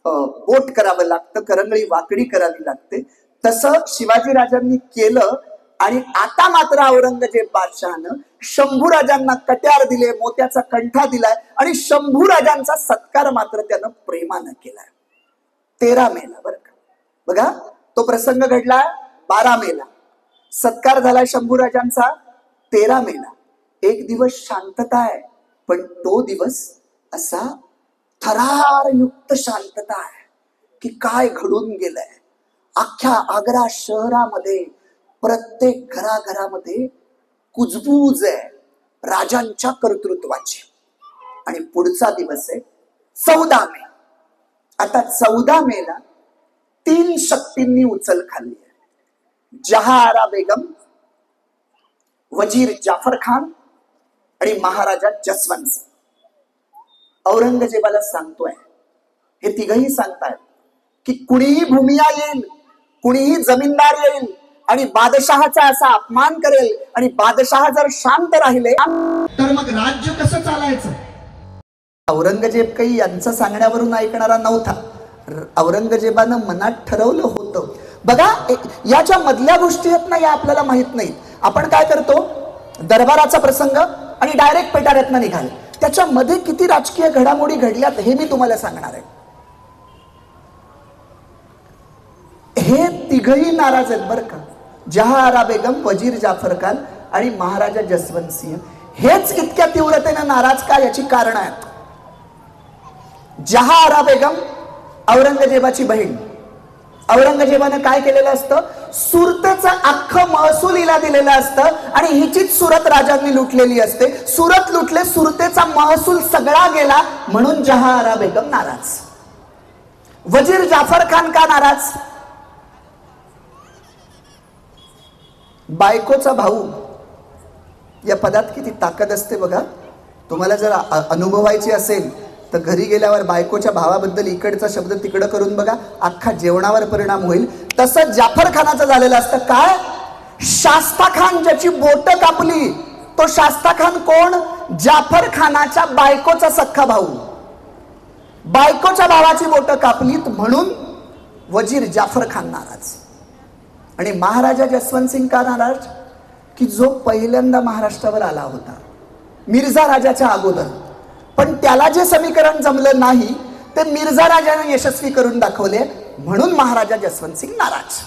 बोट करावं लागतं, करंगळी वाकडी करावी लागते. तसं शिवाजी राजांनी केलं. आणि आता मात्र औरंगजेब बादशहानं शंभू राजांना कट्यार दिले, मोत्याचा कंठा दिलाय आणि शंभू राजांचा सत्कार मात्र त्यानं प्रेमानं केलाय. 13 मेला बरं का. बघा, तो प्रसंग घडलाय 12 मेला. सत्कार झालाय शंभू राजांचा 13 मेला. एक दिवस शांतता आहे, पण तो दिवस असा थरारयुक्त शांतता आहे की काय घडून गेलंय. अख्ख्या आग्रा शहरामध्ये प्रत्येक घराघरामध्ये कुजबूज आहे राजांच्या कर्तृत्वाची. आणि पुढचा दिवस आहे 14 मे. आता 14 मेला 3 शक्तींनी उचल खाल्ली आहे. जहाआरा बेगम, वजीर जाफर खान आणि महाराजा जसवंत सिंग. औरंगजेबाला सांगतोय, हे तिघही सांगतायत की कुणीही भूमिया येईल, कुणीही जमीनदार येईल आणि बादशहाचा असा अपमान करेल आणि बादशहा जर शांत राहिले तर मग राज्य कसं चालायचं. औरंगजेब काही यांचं सांगण्यावरून ऐकणारा नव्हता. औरंगजेबानं मनात ठरवलं होतं. बघा, याच्या मधल्या गोष्टी आहेत ना, या आपल्याला माहित नाहीत. आपण काय करतो, दरबाराचा प्रसंग आणि डायरेक्ट पेटाऱ्यातनं निघाले. त्याच्यामध्ये किती राजकीय घडामोडी घडल्यात हे मी तुम्हाला सांगणार आहे. हे तिघही नाराज आहेत बरं का. जहाआरा बेगम, वजीर जाफर खान आणि महाराजा जसवंत सिंह हेच इतक्या तीव्रतेने नाराज का, याची कारण आहेत. जहाआरा बेगम औरंगजेबाची बहीण. औरंगजेबानं काय केलेलं असतं, सुरतेचं अख्खं महसूल हिला दिलेलं असतं आणि हिचीच सुरत राजांनी लुटलेली असते. सुरत लुटले, सुरतेचा महसूल सगळा गेला, म्हणून जहाआरा बेगम नाराज. वजीर जाफर खान का नाराज, बायकोचा भाऊ. या पदात किती ताकद असते बघा. तुम्हाला जर अनुभवायची असेल तर घरी गेल्यावर बायकोच्या भावाबद्दल इकडचा शब्द तिकडं करून बघा, अख्खा जेवणावर परिणाम होईल. तसं जाफर खानाचं झालेलं असतं. काय, शास्ता खान ज्याची बोट कापली, तो शास्ता खान कोण, जाफर खानाच्या बायकोचा सख्खा भाऊ. बायकोच्या भावाची बोट कापलीत म्हणून वजीर जाफर खान नाराज. आणि महाराजा जसवंत सिंग का नाराज, की जो पहिल्यांदा महाराष्ट्रावर आला होता मिर्झा राजाच्या अगोदर, पण त्याला जे समीकरण जमलं नाही ते मिर्झा राजाने यशस्वी करून दाखवले, म्हणून महाराजा जसवंत सिंग नाराज.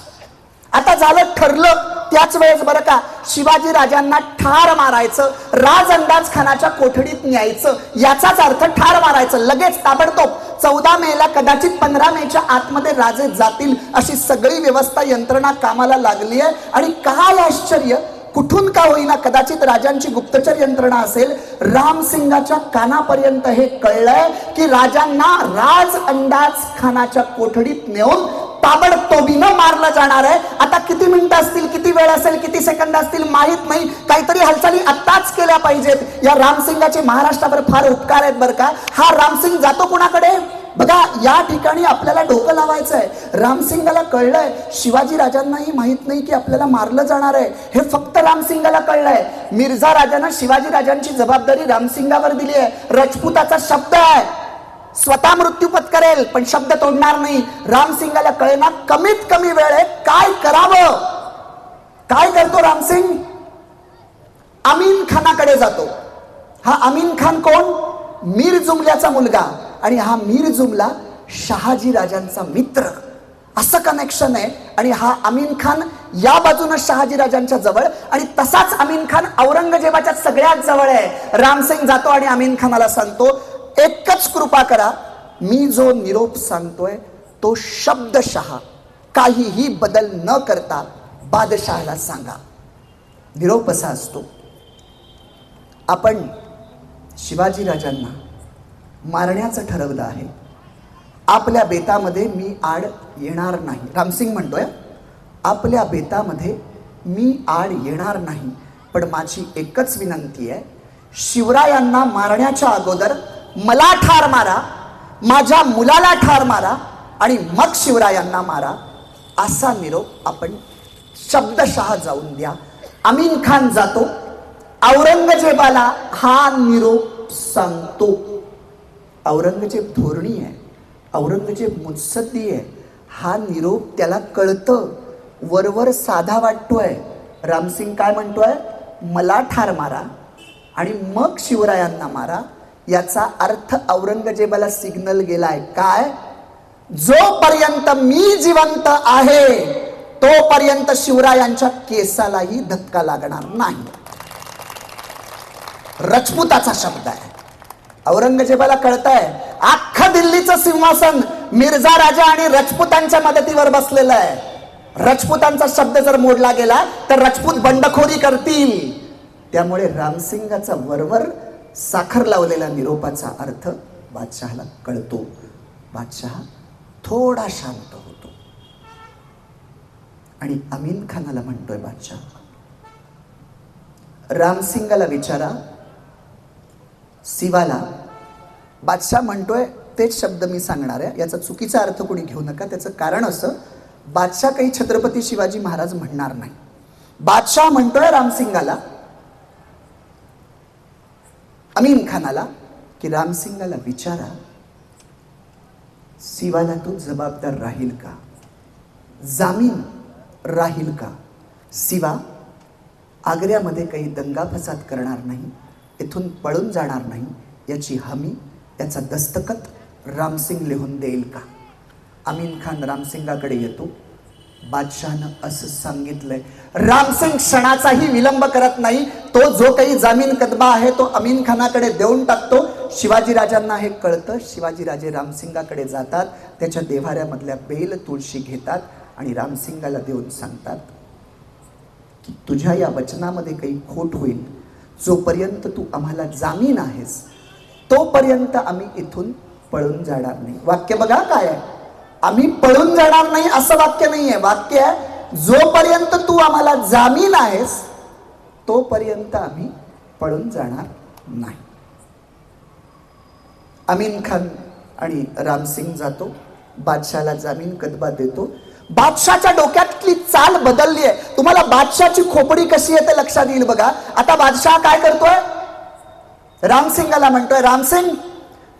आता झालं ठरलं त्याच वेळेस बरं का, शिवाजी राजांना ठार मारायचं, राज अंदाज खानाच्या कोठडीत न्यायचं. याचाच अर्थ ठार मारायचं लगेच ताबडतोब. 14 मेला कदाचित 15 मेच्या आतमध्ये राजे जातील अशी सगळी व्यवस्था यंत्रणा कामाला लागली आहे. आणि काय आश्चर्य, कुठून का होईना, कदाचित राजांची गुप्तचर यंत्रणा असेल, रामसिंगाच्या कानापर्यंत हे कळलंय की राजांना राज अंदाज खानाच्या कोठडीत नेऊन ताबडतोबीनं मारलं जाणार आहे. आता किती मिनिटं असतील, किती वेळ असेल, किती सेकंद असतील माहित नाही, काहीतरी हालचाली आत्ताच केल्या पाहिजेत. या रामसिंगाचे महाराष्ट्रावर फार उपकार आहेत बरं का. हा रामसिंग जातो कुणाकडे, बघा या ठिकाणी आपल्याला डोकं लावायचं आहे. रामसिंगाला कळलंय शिवाजी राजांनाही माहित नाही की आपल्याला मारलं जाणार आहे, हे फक्त रामसिंगाला कळलंय. मिर्झा राजानं शिवाजी राजांची जबाबदारी रामसिंगावर दिली आहे. राजपुताचा शब्द आहे, स्वतः मृत्यू पत्करेल पण शब्द तोडणार नाही. रामसिंगाला कळेना, कमीत कमी वेळ आहे, काय करावं. काय करतो रामसिंग, अमीन खानाकडे जातो. हा अमीन खान कोण, मीर जुमल्याचा मुलगा. आणि हा मीर जुमला शहाजी राजांचा मित्र, असं कनेक्शन आहे. आणि हा अमीन खान या बाजूने शहाजी राजांच्या जवळ, आणि तसाच अमीन खान औरंगजेबाच्या सगळ्यात जवळ आहे. रामसिंग जातो आणि अमीन खानाला सांगतो, एकच कृपा करा, मी जो निरोप सांगतोय तो शब्दशः काहीही बदल न करता बादशहाला सांगा. निरोप असा असतो, आपण शिवाजी राजांना मारण्याचं ठरवलं आहे, आपल्या बेतामध्ये मी आड येणार नाही. रामसिंग म्हणतोय, आपल्या बेतामध्ये मी आड येणार नाही, पण माझी एकच विनंती आहे, शिवरायांना मारण्याच्या अगोदर मला ठार मारा, माझ्या मुलाला ठार मारा आणि मग शिवरायांना मारा. असा निरोप आपण शब्दशः जाऊन द्या. अमीन खान जातो, औरंगजेबाला हा निरोप सांगतो. औरंगजेब धोरणी आहे, औरंगजेब मुत्सद्दी आहे. हा निरोप त्याला कळतं, वरवर साधा वाटतोय. रामसिंग काय म्हणतोय, मला ठार मारा आणि मग शिवरायांना मारा. याचा अर्थ औरंगजेबाला सिग्नल गेलाय काय, जोपर्यंत मी जिवंत आहे तोपर्यंत शिवरायांच्या केसालाही धक्का लागणार नाही. राजपुताचा शब्द आहे. औरंगजेबाला कळतंय अख्खं दिल्लीचं सिंहासन मिर्झा राजा आणि राजपुतांच्या मदतीवर बसलेलं आहे. राजपुतांचा शब्द जर मोडला गेला तर राजपूत बंडखोरी करतील. त्यामुळे रामसिंगाचा वरवर साखर लावलेला निरोपाचा अर्थ बादशहाला कळतो. बादशाह थोडा शांत होतो आणि अमीन खानाला म्हणतोय, बादशाह रामसिंगाला विचारा, शिवाला. बादशाह म्हणतोय तेच शब्द मी सांगणार आहे, याचा चुकीचा अर्थ कोणी घेऊ नका. त्याचं कारण असं, बादशाह काही छत्रपती शिवाजी महाराज म्हणणार नाही. बादशाह म्हणतोय रामसिंगाला, अमीन खानाला, की रामसिंगाला विचारा, शिवाला तू जबाबदार राहील का, जामीन राहील का? शिवा आग्र्यामध्ये काही दंगा फसाद करणार नाही, इथून पळून जाणार नाही, याची हमी, याचा दस्तखत रामसिंग लिहून देईल का? अमीन खान रामसिंगाकडे येतो. बादशाहनं असं सांगितलंय. रामसिंग क्षणाचाही विलंब करत नाही. तो जो काही जामीन कदबा आहे तो अमीन खानाकडे देऊन टाकतो. शिवाजीराजांना हे कळतं. शिवाजीराजे रामसिंगाकडे जातात, त्याच्या देव्हाऱ्यामधल्या बेल तुळशी घेतात आणि रामसिंगाला देऊन सांगतात की तुझ्या या वचनामध्ये काही खोट होईल. जोपर्यंत तू आम्हाला जामीन आहेस तोपर्यंत आम्ही इथून पळून जाणार नाही. वाक्य बघा काय आहे, आम्ही पळून जाणार नाही असं वाक्य नाहीये. वाक्य आहे, जोपर्यंत तू आम्हाला जामीन आहेस तोपर्यंत आम्ही पळून जाणार नाही. अमीन खान आणि रामसिंग जातो, बादशाहला जामीन कदबा देतो. बादशाहच्या डोक्यातली चाल बदलली आहे. तुम्हाला बादशाहची खोपडी कशी येते लक्षात येईल बघा. आता बादशाह काय करतोय, रामसिंगाला म्हणतोय, रामसिंग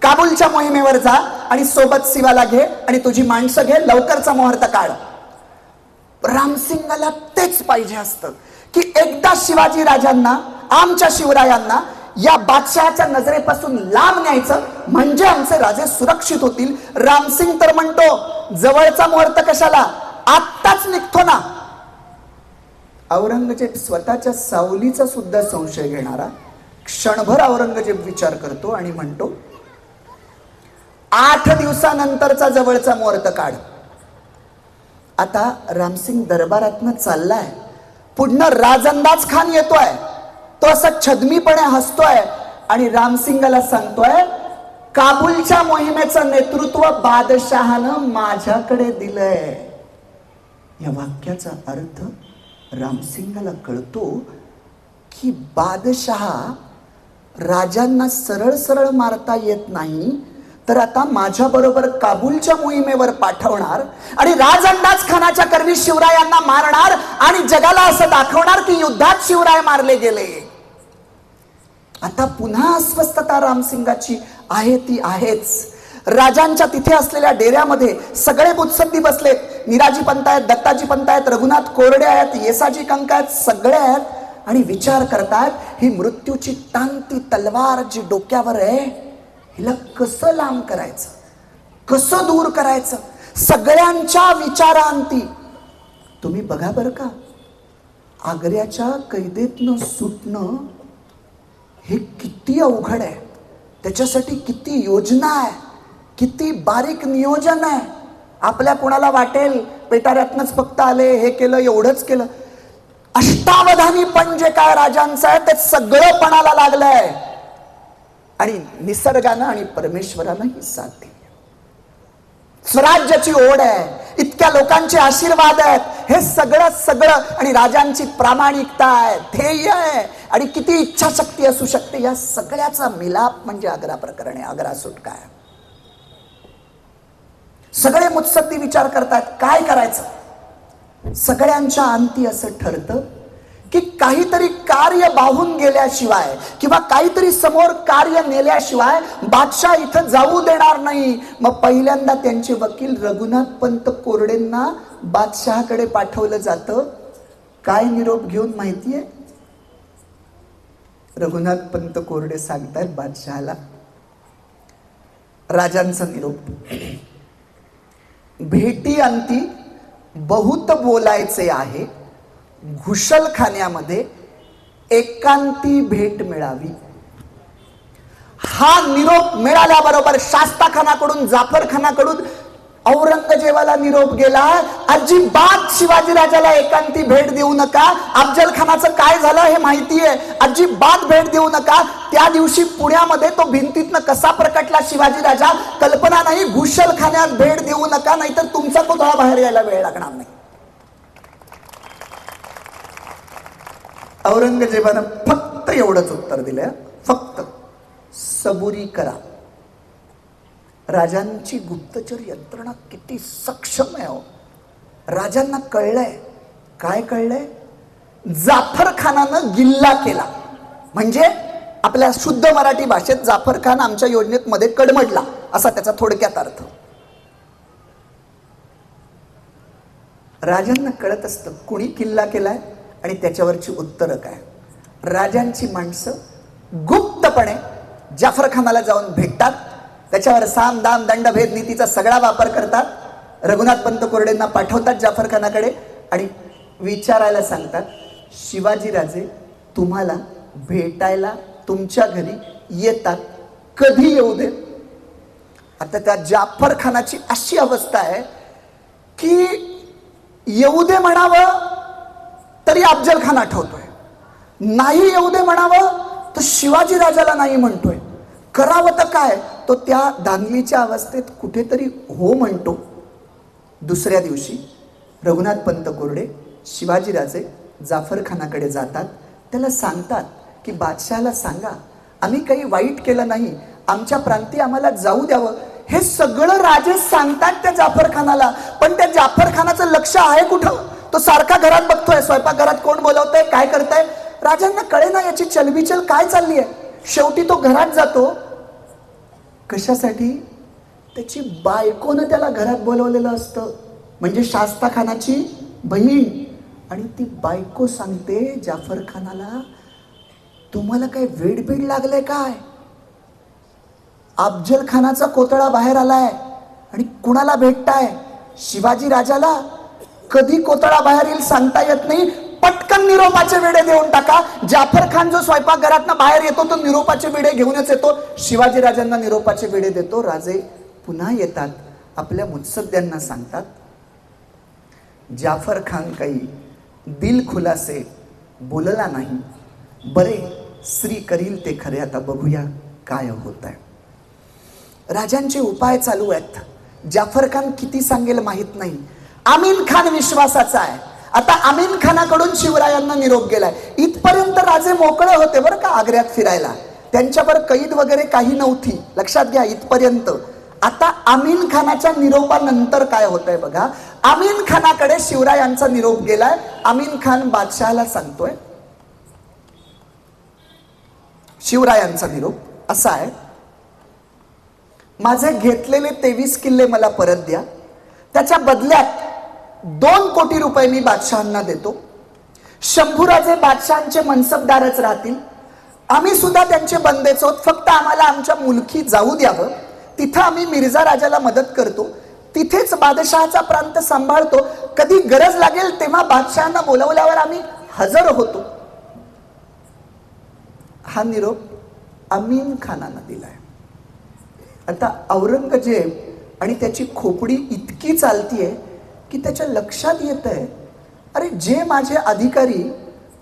काबूलच्या मोहिमेवर जा आणि सोबत शिवाला घे आणि तुझी माणसं घे, लवकरचा मुहूर्त काढ. रामसिंगाला तेच पाहिजे असतं की एकदा शिवाजी राजांना, आमच्या शिवरायांना या बादशहाच्या नजरेपासून लांब न्यायचं, म्हणजे आमचे राजे सुरक्षित होतील. रामसिंग तर म्हणतो जवळचा मुहूर्त कशाला, आत्ताच निघतो ना. औरंगजेब स्वतःच्या सावलीचा सुद्धा संशय घेणारा. क्षणभर औरंगजेब विचार करतो आणि म्हणतो 8 दिवसानंतरचा जवळचा मुहूर्त काढ. आता रामसिंग दरबारातनं चाललाय, पुढनं राजंदाज खान येतोय. तो असा छदमीपणे हसतोय आणि रामसिंगाला सांगतोय काबूलच्या मोहिमेचं नेतृत्व बादशहानं माझ्याकडे दिलंय. या वाक्याचा अर्थ रामसिंगाला कळतो की बादशहा राजांना सरळ सरळ मारता येत नाही, तर आता माझ्या बरोबर काबूलच्या मोहिमेवर पाठवणार आणि राजअंदाज खानाच्या करवी शिवरायांना मारणार आणि जगाला असं दाखवणार की युद्धात शिवराय मारले गेले. आता पुन्हा अस्वस्थता रामसिंगाची आहे ती आहेच. राजांच्या तिथे असलेल्या डेऱ्यामध्ये सगळे बुत्सद्दी बसलेत. निराजी पंत आहेत, दत्ताजी पंत आहेत, रघुनाथ कोरडे आहेत, येसाजी कंक आहेत, सगळे आहेत आणि विचार करतात ही मृत्यूची टांगती तलवार जी डोक्यावर आहे हिला कसं लांब करायचं, कसं दूर करायचं, सगळ्यांच्या विचारांती. तुम्ही बघा बरं का, आग्र्याच्या कैदेतनं सुटणं हे किती अवघड आहे. त्याच्यासाठी किती योजना आहे, किती बारीक नियोजन आहे. आपल्या कोणाला वाटेल पेटाऱ्यातनच फक्त आले, हे केलं, एवढंच केलं. अष्टावधानी पण जे काय राजांचं आहे ते सगळं पणाला लागलंय आणि निसर्गानं आणि परमेश्वरानं ही साथ दिली. स्वराज्याची ओढ आहे, इतक्या लोकांचे आशीर्वाद आहेत, हे सगळं आणि राजांची प्रामाणिकता आहे, ध्येय आहे आणि किती इच्छाशक्ती असू शकते. या सगळ्याचा मिलाप म्हणजे आग्रा प्रकरण आहे, आग्रा सुटका आहे. सगळे मुत्सद्दी विचार करतात काय करायचं. सगळ्यांच्या अंती असं ठरतं की काहीतरी कार्य बाहून गेल्याशिवाय किंवा काहीतरी समोर कार्य नेल्याशिवाय बादशाह इथं जाऊ देणार नाही. मग पहिल्यांदा त्यांचे वकील रघुनाथ पंत कोरडेंना बादशहाकडे पाठवलं जातं. काय निरोप घेऊन माहितीये, रघुनाथ पंत कोरडे सांगतात बादशहाला, राजांचा निरोप, भेटी अंती बहुत बोलायचे आहे, घुशलखान्यामध्ये एकांती भेट मिळावी. हा निरोप मिळाल्याबरोबर शास्ता खानाकडून, जाफर खानाकडून औरंगजेबाला निरोप गेला, अजिबात शिवाजीराजाला एकांती भेट देऊ नका. अफजल खानाचं काय झालं हे माहितीये, अजिबात भेट देऊ नका. त्या दिवशी पुण्यामध्ये तो भिंतीतनं कसा प्रकटला शिवाजीराजा कल्पना नाही. घुशलखान्यात भेट देऊ नका, नाहीतर तुमचा कोथळा बाहेर यायला वेळ लागणार नाही. औरंगजेबानं फक्त एवढंच उत्तर दिलं, फक्त सबुरी करा. राजांची गुप्तचर यंत्रणा किती सक्षम आहे हो. राजांना कळलंय, काय कळलंय, जाफर खानानं गिल्ला केला. म्हणजे आपल्या शुद्ध मराठी भाषेत जाफर खान आमच्या योजनेत मध्ये कडमडला, असा त्याचा थोडक्यात अर्थ. राजांना कळत असतं कुणी किल्ला केलाय आणि त्याच्यावरची उत्तरं काय. राजांची माणसं गुप्तपणे जाफर खानाला जाऊन भेटतात, त्याच्यावर साम दाम दंड भेद नीतीचा सगळा वापर करतात. रघुनाथ पंत कोरडेंना पाठवतात जाफर खानाकडे आणि विचारायला सांगतात, शिवाजीराजे तुम्हाला भेटायला तुमच्या घरी येतात, कधी येऊ दे. आता त्या जाफर खानाची अशी अवस्था आहे की येऊ दे म्हणावं तरी अफजल खान आठवतोय, नाही येऊ दे म्हणावं तर शिवाजी राजाला नाही म्हणतोय. करावं तर काय, तो त्या धांदलीच्या अवस्थेत कुठेतरी हो म्हणतो. दुसऱ्या दिवशी रघुनाथ पंत कोरडे शिवाजीराजे जाफर खानाकडे जातात, त्याला सांगतात की बादशहाला सांगा आम्ही काही वाईट केलं नाही, आमच्या प्रांती आम्हाला जाऊ द्यावं. हे सगळं राजे सांगतात त्या जाफर खानाला, पण त्या जाफर खानाचं लक्ष आहे कुठं, तो सारखा घरात बघतोय, स्वयंपाकघरात कोण बोलवतंय काय करताय. राजांना कळे ना याची चलबिचल काय चालली आहे. शेवटी तो घरात जातो, कशासाठी, त्याची बायकोनं त्याला घरात बोलवलेलं असतं, म्हणजे शास्ता खानाची बहीण. आणि ती बायको सांगते जाफर खानाला, तुम्हाला काय वेडबीड लागलंय काय, अफजल खानाचा कोतळा बाहेर आलाय आणि कुणाला भेटताय, शिवाजी राजाला. कधी कोतळा बाहेर येईल सांगता येत नाही, पटकन निरोपाचे विडे देऊन टाका. जाफर खान जो स्वयंपाकघरातनं बाहेर येतो तो निरोपाचे विडे घेऊनच येतो. शिवाजी राजांना निरोपाचे विडे देतो. राजे पुन्हा येतात, आपल्या मुत्सद्द्यांना सांगतात, जाफर खान काही दिल खुलासे बोलला नाही, बरे श्री करील ते खरे, आता बघूया काय होत आहे. राजांचे उपाय चालू आहेत. जाफर खान किती सांगेल माहित नाही. आमीन खान विश्वासाचा आहे. आता आमीन खानाकडून शिवरायांना निरोप गेलाय. इथपर्यंत राजे मोकळे होते बरं का आग्र्यात फिरायला, त्यांच्यावर कैद वगैरे काही नव्हती, लक्षात घ्या इथपर्यंत. आता आमीन खानाच्या निरोपानंतर काय होतंय बघा. आमीन खानाकडे शिवरायांचा निरोप गेलाय. आमीन खान बादशहाला सांगतोय, शिवरायांचा निरोप असा आहे, माझे घेतलेले 23 किल्ले मला परत द्या, त्याच्या बदल्यात 2 कोटी रुपये मी बादशहांना देतो. शंभूराजे बादशहांचे मनसबदारच राहतील, आम्ही सुद्धा त्यांचे बंदेच आहोत, फक्त आम्हाला आमच्या मुलकी जाऊ द्यावं, तिथं आम्ही मिर्झा राजाला मदत करतो, तिथेच बादशहाचा प्रांत सांभाळतो, कधी गरज लागेल तेव्हा बादशहांना बोलवल्यावर आम्ही हजर होतो. हा निरोप आमीन खानानं दिलाय. आता औरंगजेब आणि त्याची खोपडी इतकी चालतीये की त्याच्या लक्षात येत आहे, अरे जे माझे अधिकारी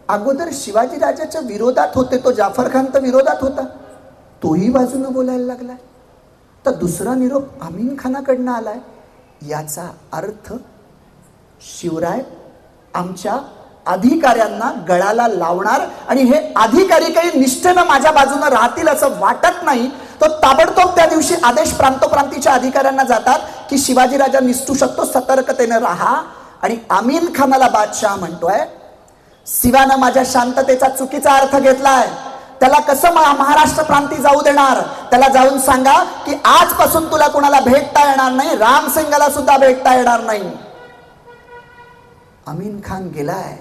अगोदर शिवाजी राजाच्या विरोधात होते, तो जाफर खान तर विरोधात होता, तोही बाजूने बोलायला लागलाय, तर दुसरा निरोप आमीन खानाकडनं आलाय. याचा अर्थ शिवराय आमच्या अधिकाऱ्यांना गळाला लावणार आणि हे अधिकारी काही निष्ठेनं माझ्या बाजूने राहतील असं वाटत नाही. तो ताबडतोब त्या दिवशी आदेश प्रांतोप्रांतीच्या अधिकाऱ्यांना जातात की शिवाजीराजा निसटू शकतो, सतर्कतेने राहा. आणि आमीन खानाला बादशाह म्हणतोय, शिवानं माझ्या शांततेचा चुकीचा अर्थ घेतलाय, त्याला कसं महाराष्ट्र प्रांती जाऊ देणार, त्याला जाऊन सांगा की आजपासून तुला कुणाला भेटता येणार नाही, रामसिंगाला सुद्धा भेटता येणार नाही. आमीन खान गेलाय,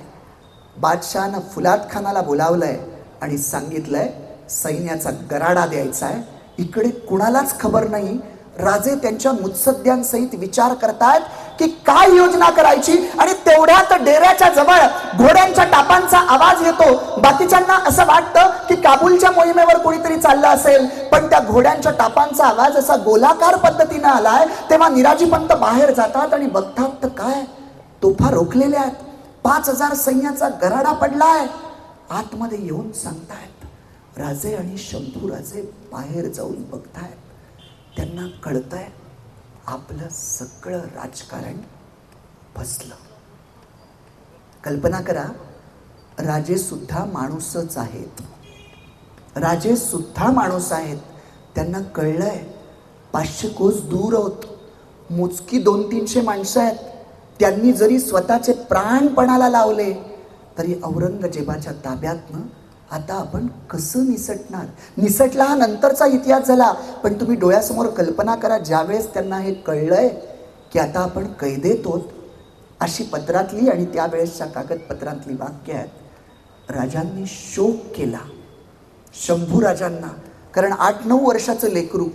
बादशहानं फुलाद खानाला बोलावलंय आणि सांगितलंय सैन्याचा गराडा द्यायचा आहे. इकडे कुणालाच खबर नाही. राजे त्यांच्या मुत्सद्द्यांसहित विचार करतायत की काय योजना करायची. आणि तेवढ्यात डेऱ्याच्या जवळ घोड्यांच्या टापांचा आवाज येतो. बाकीच्यांना असं वाटतं की काबूलच्या मोहिमेवर कोणीतरी चाललं असेल, पण त्या घोड्यांच्या टापांचा आवाज असा गोलाकार पद्धतीने आलाय. तेव्हा निराजी पंत बाहेर जातात आणि बघतात तर काय, तोफा रोखलेल्या आहेत, 5000 सैन्याचा गराडा पडलाय. आतमध्ये येऊन सांगतायत, राजे आणि शंभू राजे बाहेर जाऊन बघतायत. त्यांना कळतंय आपलं सगळं राजकारण फसलं. कल्पना करा, राजे सुद्धा माणूसच आहेत. राजे सुद्धा माणूस आहेत. त्यांना कळलंय 500 कोस दूर होत, मोजकी 200-300 माणसं आहेत. त्यांनी जरी स्वतःचे प्राण पणाला लावले तरी औरंगजेबाच्या ताब्यातनं आता आपण कसं निसटणार. निसटला हा नंतरचा इतिहास झाला, पण तुम्ही डोळ्यासमोर कल्पना करा, ज्यावेळेस त्यांना हे कळलंय की आता आपण कैदेत होत, अशी पत्रातली आणि त्यावेळेसच्या कागदपत्रातली वाक्य आहेत. राजांनी शोक केला शंभू राजांना, कारण 8-9 वर्षाचं लेकरू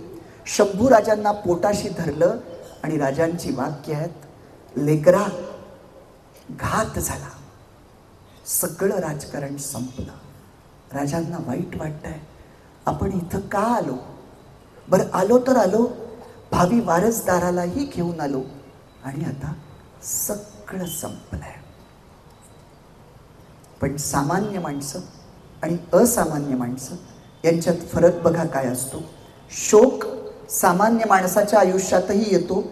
शंभू राजांना पोटाशी धरलं. आणि राजांची वाक्य आहेत, लेकरा घात झाला, सगळं राजकारण संपलं. राजांना वाईट वाटतंय, आपण इथं का आलो. बरं आलो तर आलो, भावी वारसदारालाही घेऊन आलो आणि आता सगळं संपलंय. पण सामान्य माणसं आणि असामान्य माणसं यांच्यात फरक बघा काय असतो. शोक सामान्य माणसाच्या आयुष्यातही येतो,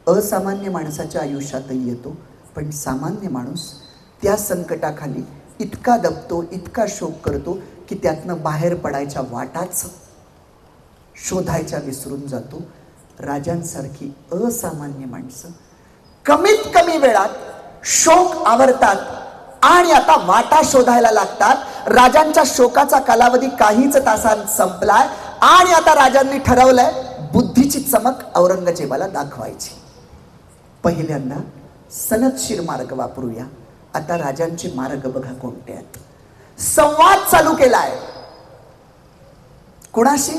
असामान्य माणसाच्या आयुष्यातही येतो. पण सामान्य माणूस त्या संकटाखाली इतका दबतो, इतका शोक करतो की त्यातनं बाहेर पडायच्या वाटाच शोधायच्या विसरून जातो. राजांसारखी असामान्य माणसं कमीत कमी वेळात शोक आवरतात आणि आता वाटा शोधायला लागतात. राजांच्या शोकाचा कालावधी काहीच तासांत संपलाय आणि आता राजांनी ठरवलंय बुद्धीची चमक औरंगजेबाला दाखवायची. पहिल्यांदा सनदशीर मार्ग वापरूया. आता राजांचे मार्ग बघा कोणते आहेत. संवाद चालू केलाय. कुणाशी?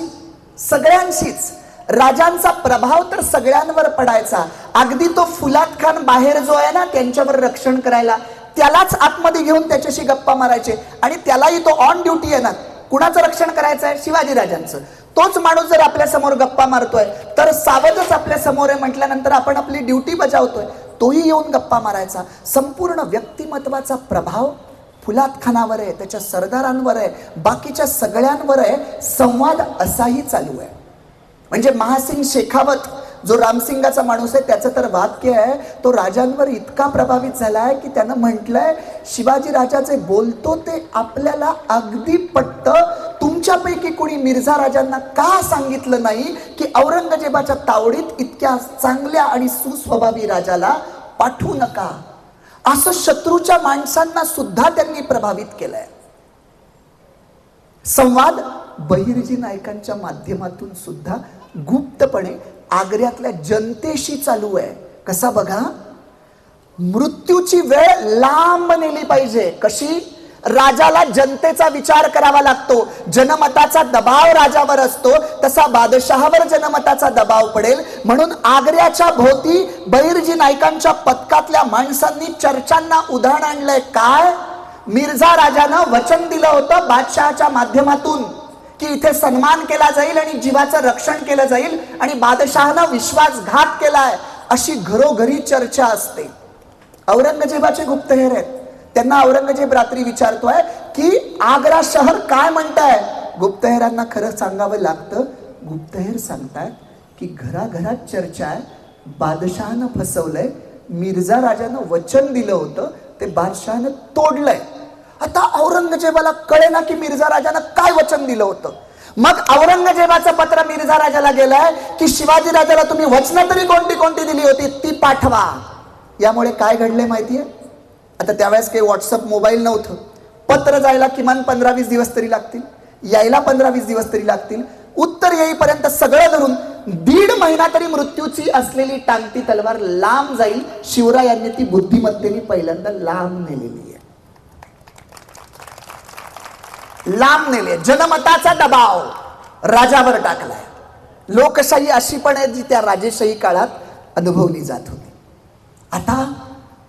सगळ्यांशीच. राजांचा प्रभाव तर सगळ्यांवर पडायचा. अगदी तो फुलात खान बाहेर जो आहे ना त्यांच्यावर रक्षण करायला, त्यालाच आतमध्ये घेऊन त्याच्याशी गप्पा मारायचे आणि त्यालाही तो ऑन ड्युटी येणार. कुणाचं रक्षण करायचं आहे? शिवाजी राजांचं. तोच माणूस जर आपल्या समोर गप्पा मारतोय तर सावधच आपल्या समोर आहे म्हटल्यानंतर आपण आपली ड्युटी बजावतोय, तोही येऊन गप्पा मारायचा. संपूर्ण व्यक्तिमत्वाचा प्रभाव फुलात खानावर आहे, त्याच्या सरदारांवर आहे, बाकीच्या सगळ्यांवर आहे. संवाद असाही चालू आहे. म्हणजे महासिंग शेखावत जो रामसिंगाचा माणूस आहे त्याचं तर वाक्य आहे, तो राजांवर इतका प्रभावित झालाय की त्यानं म्हटलंय शिवाजी राजा जे बोलतो ते आपल्याला अगदी पटतं. तुमच्यापैकी कोणी मिर्झा राजांना का सांगितलं नाही की औरंगजेबाच्या तावडीत इतक्या चांगल्या आणि सुस्वभावी राजाला पाठवू नका. असं शत्रूच्या माणसांना सुद्धा त्यांनी प्रभावित केलंय. संवाद बहिर्जी नायकांच्या माध्यमातून सुद्धा गुप्तपणे आग्र्यातल्या जनतेशी चालू आहे. कसा बघा, मृत्यूची वेळ लांब नेली पाहिजे. कशी? राजाला जनतेचा विचार करावा लागतो. जनमताचा दबाव राजावर असतो, तसा बादशहावर जनमताचा दबाव पडेल. म्हणून आग्र्याच्या भोवती बहिर्जी नायकांच्या पथकातल्या माणसांनी चर्चांना उधाण आणलंय. काय? मिर्झा राजानं वचन दिलं होतं बादशहाच्या माध्यमातून की इथे सन्मान केला जाईल आणि जीवाचं रक्षण केलं जाईल, आणि बादशहानं विश्वासघात केलाय, अशी घरोघरी चर्चा असते. औरंगजेबाचे गुप्तहेर आहेत. त्यांना औरंगजेब रात्री विचारतोय की आग्रा शहर काय म्हणताय. गुप्तहेरांना खरं सांगावं लागतं. गुप्तहेर सांगतात की घराघरात चर्चा आहे, बादशहानं फसवलंय, मिर्झा राजानं वचन दिलं होतं ते बादशहानं तोडलंय. आता औरंगजेबाला कळेना की मिर्झा राजानं काय वचन दिलं होतं. मग औरंगजेबाचं पत्र मिर्झा राजाला गेलंय की शिवाजी राजाला तुम्ही वचनं तरी कोणती कोणती दिली होती ती पाठवा. यामुळे काय घडले माहितीये? आता त्यावेळेस काही व्हॉट्सअप मोबाईल नव्हतं. पत्र जायला किमान 15-20 दिवस तरी लागतील, यायला 15-20 दिवस तरी लागतील, उत्तर येईपर्यंत सगळं धरून 1.5 महिना तरी मृत्यूची असलेली टांगती तलवार लांब जाईल. शिवरायांनी ती बुद्धिमत्तेने पहिल्यांदा लांब नेलेली आहे. लांब नेले. जनमताचा दबाव राजावर टाकलाय. लोकशाही अशी पण आहे जी त्या राजेशाही काळात अनुभवली जात होती. आता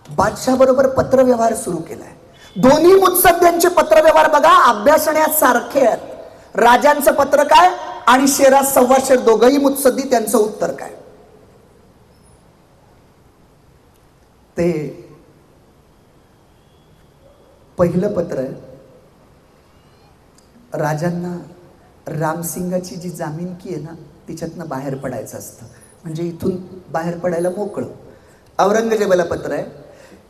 बादशाह बरोबर पत्रव्यवहार सुरू केलाय. दोन्ही मुत्सद्द्यांचे पत्रव्यवहार बघा अभ्यासण्यात सारखे आहेत. राजांचं पत्र काय आणि शेराज सव्वाशेर दोघही मुत्सद्दी त्यांचं उत्तर काय. ते पहिलं पत्र आहे, राजांना रामसिंगाची जी जामीनकी आहे ना तिच्यातनं बाहेर पडायचं असतं, म्हणजे इथून बाहेर पडायला मोकळं. औरंगजेबाला पत्र आहे,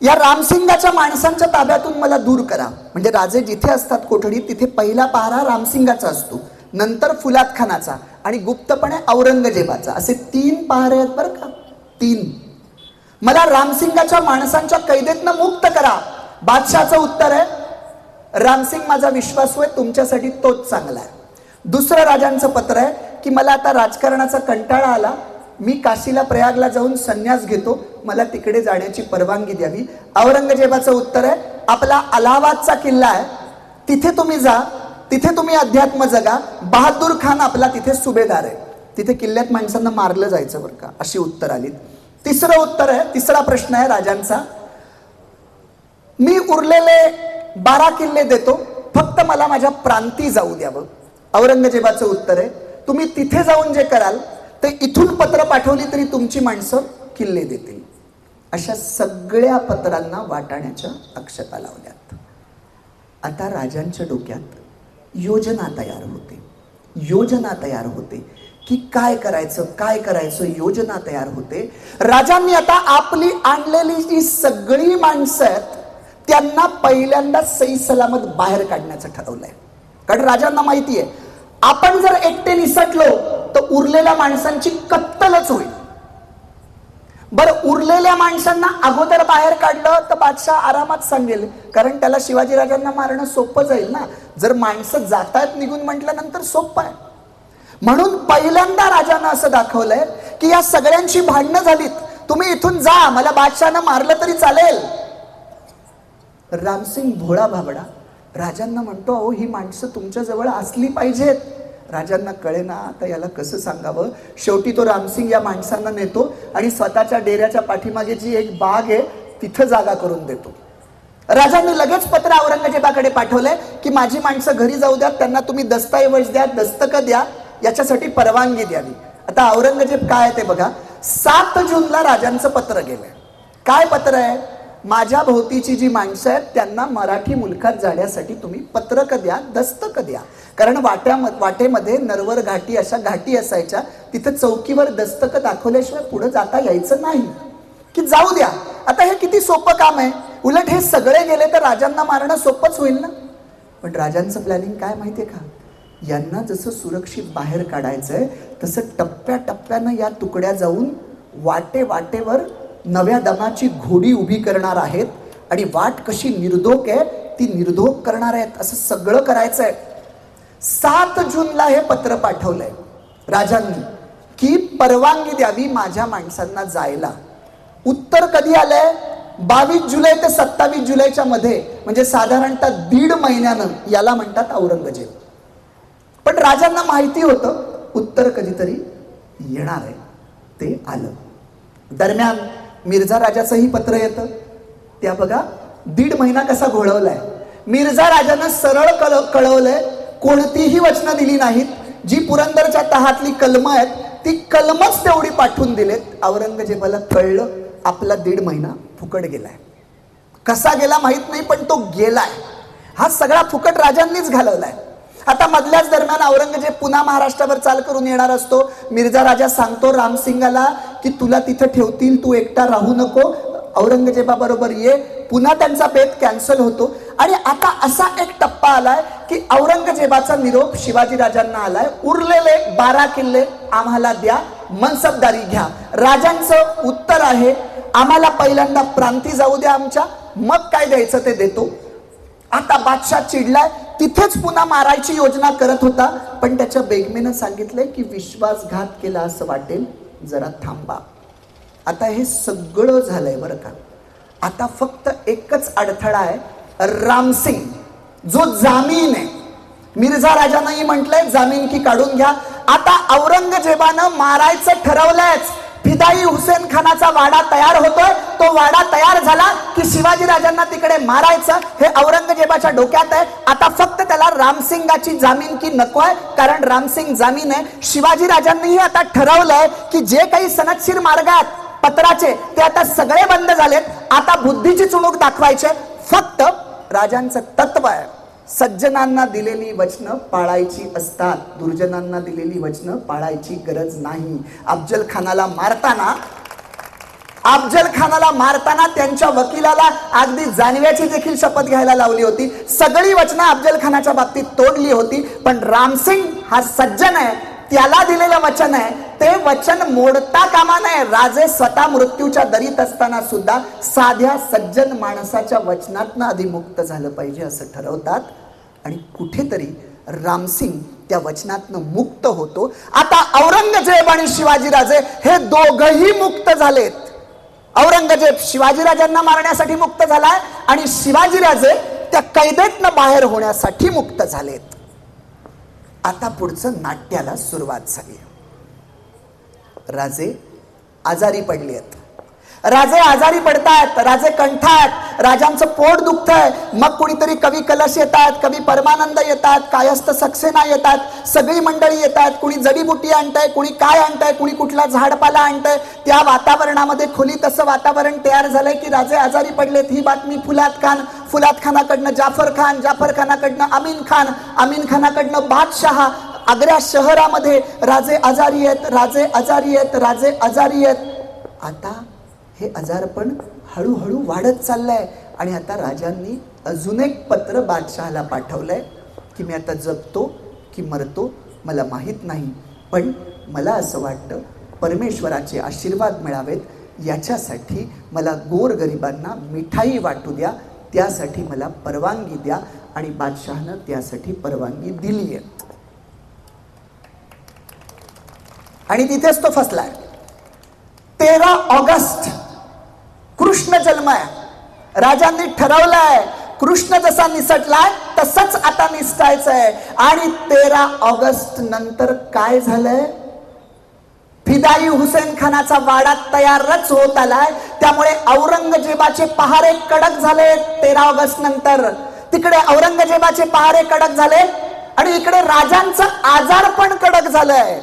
या रामसिंगाच्या माणसांच्या ताब्यातून मला दूर करा. म्हणजे राजे जिथे असतात कोठडीत तिथे पहिला पहारा रामसिंगाचा असतो, नंतर फुलाद खानाचा आणि गुप्तपणे औरंगजेबाचा, असे 3 पहारे आहेत बरं का, 3. मला रामसिंगाच्या माणसांच्या कैदेतनं मुक्त करा. बादशाहचं उत्तर आहे, रामसिंग माझा विश्वासू आहे, तुमच्यासाठी तोच चांगला आहे. दुसरं राजांचं पत्र आहे की मला आता राजकारणाचा कंटाळा आला, मी काशीला प्रयागला जाऊन संन्यास घेतो, मला तिकडे जाण्याची परवानगी द्यावी. औरंगजेबाचं उत्तर आहे, आपला अलाहाबादचा किल्ला आहे, तिथे तुम्ही जा, तिथे तुम्ही अध्यात्म जगा. बहादूर खान आपला तिथे सुभेदार आहे, तिथे किल्ल्यात माणसांना मारलं जायचं बरं का. अशी उत्तर आली. तिसरं उत्तर आहे, तिसरा प्रश्न आहे राजांचा, मी उरलेले 12 किल्ले देतो, फक्त मला माझ्या प्रांती जाऊ द्यावं. औरंगजेबाचं उत्तर आहे, तुम्ही तिथे जाऊन जे कराल ते इथून पत्र पाठवली तरी तुमची माणसं किल्ले देतील. अशा सगळ्या पत्रांना वाटाण्याच्या अक्षता लावल्यात. आता राजांच्या डोक्यात योजना तयार होते, योजना तयार होते की काय करायचं योजना तयार होते. राजांनी आता आपली आणलेली जी सगळी माणसं आहेत त्यांना पहिल्यांदा सही सलामत बाहेर काढण्याचं ठरवलंय. कारण राजांना माहिती आहे आपण जर एकटे निसटलो तर उरलेल्या माणसांची कत्तलच होईल. बरं, उरलेल्या माणसांना अगोदर बाहेर काढलं तर बादशाह आरामात सांगेल, कारण त्याला शिवाजीराजांना मारणं सोपं जाईल ना. जर माणसं जातायत निघून म्हटल्यानंतर सोपं आहे. म्हणून पहिल्यांदा राजानं असं दाखवलंय की या सगळ्यांची भांडणं झालीत, तुम्ही इथून जा, मला बादशाहनं मारलं तरी चालेल. रामसिंग भोळा भाबडा राजांना म्हणतो, अहो ही माणसं तुमच्या जवळ असली पाहिजेत. राजांना कळेना आता याला कसं सांगावं. शेवटी तो रामसिंग या माणसांना नेतो आणि स्वतःच्या डेऱ्याच्या पाठीमागे जी एक बाग आहे तिथं जागा करून देतो. राजांनी लगेच पत्र औरंगजेबाकडे पाठवलंय की माझी माणसं घरी जाऊ द्या, त्यांना तुम्ही दस्तऐवज द्या, दस्तक द्या, याच्यासाठी परवानगी द्यावी. आता औरंगजेब काय आहे ते बघा. 7 जूनला राजांचं पत्र गेलंय. काय पत्र आहे, माझ्या भोवतीची जी माणसं आहेत त्यांना मराठी मुलखात जाण्यासाठी तुम्ही पत्रक द्या, दस्तक द्या. कारण वाटेमध्ये नरवर घाटी अशा घाटी असायच्या, तिथं चौकीवर दस्तक दाखवल्याशिवाय पुढे जाता यायचं नाही, की जाऊ द्या. आता हे किती सोपं काम आहे. उलट हे सगळे गेले तर राजांना मारणं सोपंच होईल ना. पण राजांचं प्लॅनिंग काय माहितीये का, यांना जसं सुरक्षित बाहेर काढायचंय तसं टप्प्याटप्प्यानं या तुकड्या जाऊन वाटेवर नव्या दमाची घोडी उभी करणार आहेत आणि वाट कशी निर्धोक आहे ती निर्धोक करणार आहेत, असं सगळं करायचंय. 7 जूनला हे पत्र पाठवलंय राजांनी की परवानगी द्यावी माझ्या माणसांना जायला. उत्तर कधी आलंय, 22 जुलै ते 27 जुलैच्या मध्ये, म्हणजे साधारणतः 1.5 महिन्यानं. याला म्हणतात औरंगजेब. पण राजांना माहिती होतं उत्तर कधीतरी येणार आहे. ते आलं. दरम्यान मिर्झा राजाचंही पत्र येतं. त्या बघा 1.5 महिना कसा घोळवलाय. मिर्झा राजानं सरळ कळवलंय, कोणतीही वचनं दिली नाहीत. जी पुरंदरच्या तहातली कलमं आहेत ती कलमच तेवढी पाठवून दिलेत. औरंगजेबाला कळलं आपला 1.5 महिना फुकट गेलाय. कसा गेला माहित नाही, पण तो गेलाय. हा सगळा फुकट राजांनीच घालवलाय. आता मधल्याच दरम्यान औरंगजेब पुन्हा महाराष्ट्रावर चाल करून येणार असतो. मिर्झा राजा सांगतो रामसिंगाला की तुला तिथं ठेवतील, तू एकटा राहू नको, औरंगजेबाबरोबर ये. पुन्हा त्यांचा बेत कॅन्सल होतो. आणि आता असा एक टप्पा आलाय की औरंगजेबाचा निरोप शिवाजीराजांना आलाय, उरलेले 12 किल्ले आम्हाला द्या, मनसबदारी घ्या. राजांचं उत्तर आहे, आम्हाला पहिल्यांदा प्रांती जाऊ द्या आमच्या, मग काय द्यायचं ते देतो. आता बादशाह चिडलाय, तिथेच पुन्हा मारायची योजना करत होता. पण त्याच्या बेगमेनं सांगितलंय की विश्वासघात केला असं वाटेल, जरा थांबा. आता हे सगळं झालंय बरं का. आता फक्त एकच अडथळा आहे, रामसिंग जो जामीन आहे. मिर्झा राजांनाही म्हटलंय जामीन की काढून घ्या. आता औरंगजेबानं मारायचं ठरवलंयच, फिदाई हुसेन खानाचा वाडा तयार होतोय. तो वाडा तयार झाला की शिवाजी राजांना तिकडे मारायचं हे औरंगजेबाच्या डोक्यात आहे. आता फक्त त्याला रामसिंगाची जामीनकी नको आहे, कारण रामसिंग जामीन आहे. शिवाजी राजांनीही आता ठरवलंय की जे काही सनदशीर मार्ग आहेत पत्राचे ते आता सगळे बंद झालेत. आता बुद्धीची चुणूक दाखवायचे. फक्त राजांचं तत्व आहे, सज्जनांना दिलेली वचनं पाळायची असतात, दुर्जनांना दिलेली वचनं पाळायची गरज नाही. अफजल खानाला मारताना त्यांच्या वकिलाला अगदी जानव्याची देखील शपथ घ्यायला लावली होती. सगळी वचनं अफजल खानाच्या बाबतीत तोडली होती. पण रामसिंग हा सज्जन आहे, त्याला दिलेलं वचन आहे ते वचन मोडता कामा नये. राजे स्वतः मृत्यूच्या दरीत असताना सुद्धा साध्या सज्जन माणसाच्या वचनातनं आधी मुक्त झालं पाहिजे असं ठरवतात. आणि कुठेतरी रामसिंग त्या वचनातनं मुक्त होतो. आता औरंगजेब आणि शिवाजीराजे हे दोघही मुक्त झालेत. औरंगजेब शिवाजीराजांना मारण्यासाठी मुक्त झालाय आणि शिवाजीराजे त्या कैदेतनं बाहेर होण्यासाठी मुक्त झालेत. आता पुढचं नाट्याला सुरुवात झाली. राजे आजारी पडले आहेत. राजे आजारी पडतायत, राजे कंठायत, राजांचं पोट दुखतंय. मग कुणीतरी कवी कलश येतात, कवी परमानंद येतात, कायस्थ सक्सेना येतात, सगळी मंडळी येतात. कुणी जडीबुटी आणतंय, कुणी काय आणतंय, कुणी कुठला झाडपाला आणतंय. त्या वातावरणामध्ये खोलीत असं वातावरण तयार झालंय की राजे आजारी पडलेत. ही बातमी फुलाद खानाकडनं जाफर खानाकडनं अमीन खानाकडनं बादशाह. आग्रा शहरामध्ये राजे आजारी आहेत. आता हे आजारपण हळूहळू वाढत चाललंय. आणि आता राजांनी अजून एक पत्र बादशहाला पाठवलंय की मी आता जगतो की मरतो मला माहीत नाही, पण मला असं वाटतं परमेश्वराचे आशीर्वाद मिळावेत याच्यासाठी मला गोरगरिबांना मिठाई वाटू द्या, त्यासाठी मला परवानगी द्या. आणि बादशहानं त्यासाठी परवानगी दिली आहे. आणि तिथेच तो फसलाय. 13 ऑगस्ट कृष्ण जन्म आहे. राजांनी ठरवलंय कृष्ण जसा निसटलाय तसंच आता निसटायचंय. आणि 13 ऑगस्ट नंतर काय झालंय? फिदाई हुसेन खानाचा वाडा तयारच होत आलाय. त्यामुळे औरंगजेबाचे पहारे कडक झाले. 13 ऑगस्ट नंतर तिकडे औरंगजेबाचे पहारे कडक झाले आणि इकडे राजांचं आजारपण कडक झालंय.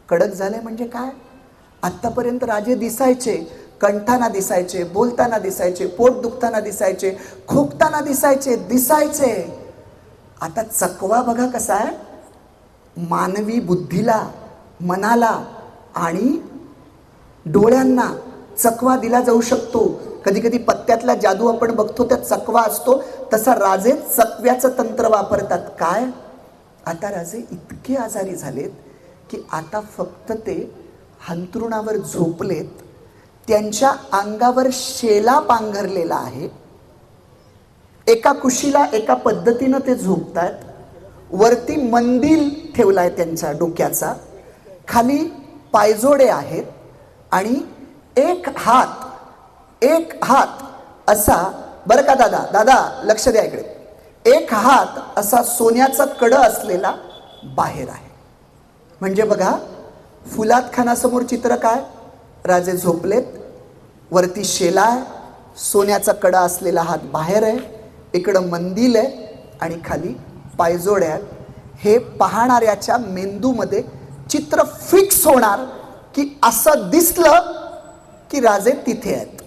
कडक झाले म्हणजे काय? आतापर्यंत राजे दिसायचे, कंठाना दिसायचे, बोलताना दिसायचे, पोट दुखताना दिसायचे, खोकताना दिसायचे. आता चकवा बघा कसा आहे. मानवी बुद्धीला, मनाला आणि डोळ्यांना चकवा दिला जाऊ शकतो. कधी कधी पत्त्यातला जादू आपण बघतो त्यात चकवा असतो, तसा राजे चकव्याचं तंत्र वापरतात. काय? आता राजे इतके आजारी झालेत की आता फक्त ते अंथरुणावर झोपलेत. त्यांच्या अंगावर शेला पांघरलेला आहे. एका कुशीला एका पद्धतीनं ते झोपतात. वरती मंदिल ठेवलाय त्यांच्या डोक्याचा, खाली पायजोडे आहेत आणि एक हात असा, बरं का दादा लक्ष द्या इकडे, एक हात असा सोन्याचा कडं असलेला बाहेर आहे. म्हणजे बघा फुलाद खानासमोर चित्र काय? राजे झोपलेत, वरती शेला आहे, सोन्याचा कडा असलेला हात बाहेर आहे, इकडं मंदिल आहे आणि खाली पायजोड्या आहेत. हे पाहणाऱ्याच्या मेंदूमध्ये चित्र फिक्स होणार की असं दिसलं की राजे तिथे आहेत.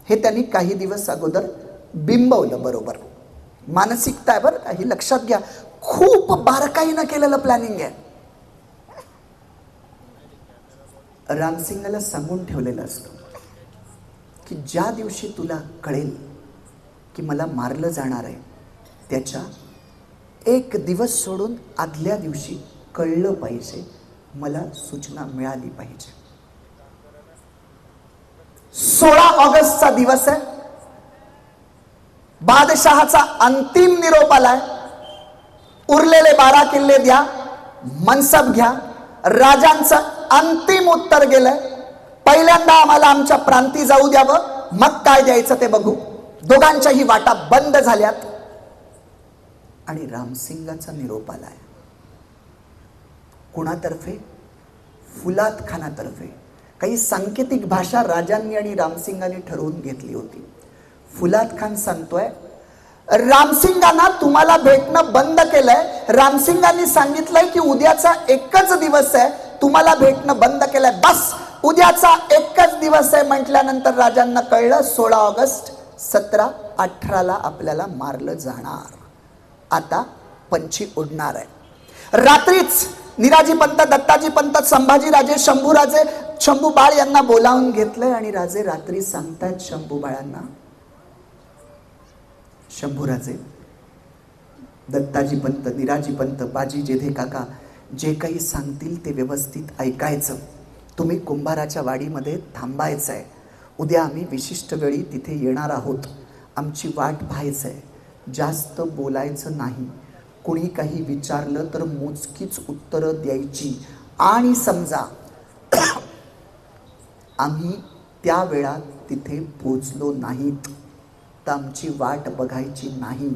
हे त्यांनी काही दिवस अगोदर बिंबवलं. बरोबर मानसिकता आहे बरं का, ही लक्षात घ्या. खूप बारकाईनं केलेलं प्लॅनिंग आहे. रामसिंगाला सांगून ठेवलेलं असतं की ज्या दिवशी तुला कळेल की मला मारलं जाणार आहे त्याच्या एक दिवस सोडून आदल्या दिवशी कळलं पाहिजे, मला सूचना मिळाली पाहिजे. 16 ऑगस्टचा दिवस आहे. बादशहाचा अंतिम निरोप आलाय. उरलेले 12 किल्ले द्या, मनसब घ्या. राजांचं अंतिम उत्तर गेलंय, पहिल्यांदा आम्हाला आमच्या प्रांती जाऊ द्यावं, मग काय द्यायचं ते बघू. दोघांच्याही वाटा बंद झाल्यात आणि रामसिंगाचा निरोप आलाय. कुणातर्फे? फुलाद खानातर्फे काही सांकेतिक भाषा राजांनी आणि रामसिंगांनी ठरवून घेतली होती. फुलाद खान सांगतोय, रामसिंगांना तुम्हाला भेटणं बंद केलंय. रामसिंगांनी सांगितलंय की उद्याचा एकच दिवस आहे, तुम्हाला भेटणं बंद केलंय. बस उद्याचा एकच दिवस आहे म्हटल्यानंतर राजांना कळलं 16 ऑगस्ट 1718 आपल्याला मारलं जाणार. आता पंछी उडणार आहे. रात्रीच निराजी पंत, दत्ताजी पंत, संभाजीराजे, शंभूराजे, शंभूबाळ यांना बोलावून घेतलंय आणि राजे रात्री सांगतायत शंभूबाळांना, शंभूराजे, दत्ताजी पंत, निराजी पंत, बाजी जेधे काका जे काही सांगतील ते व्यवस्थित ऐकायचं. तुम्ही कुंभाराच्या वाडीमध्ये थांबायचं आहे. उद्या आम्ही विशिष्ट वेळी तिथे येणार आहोत. आमची वाट पाहायचं आहे. जास्त बोलायचं नाही. कोणी काही विचारलं तर मोजकीच उत्तरं द्यायची. आणि समजा आम्ही त्या वेळात तिथे पोचलो नाहीत तर आमची वाट बघायची नाही.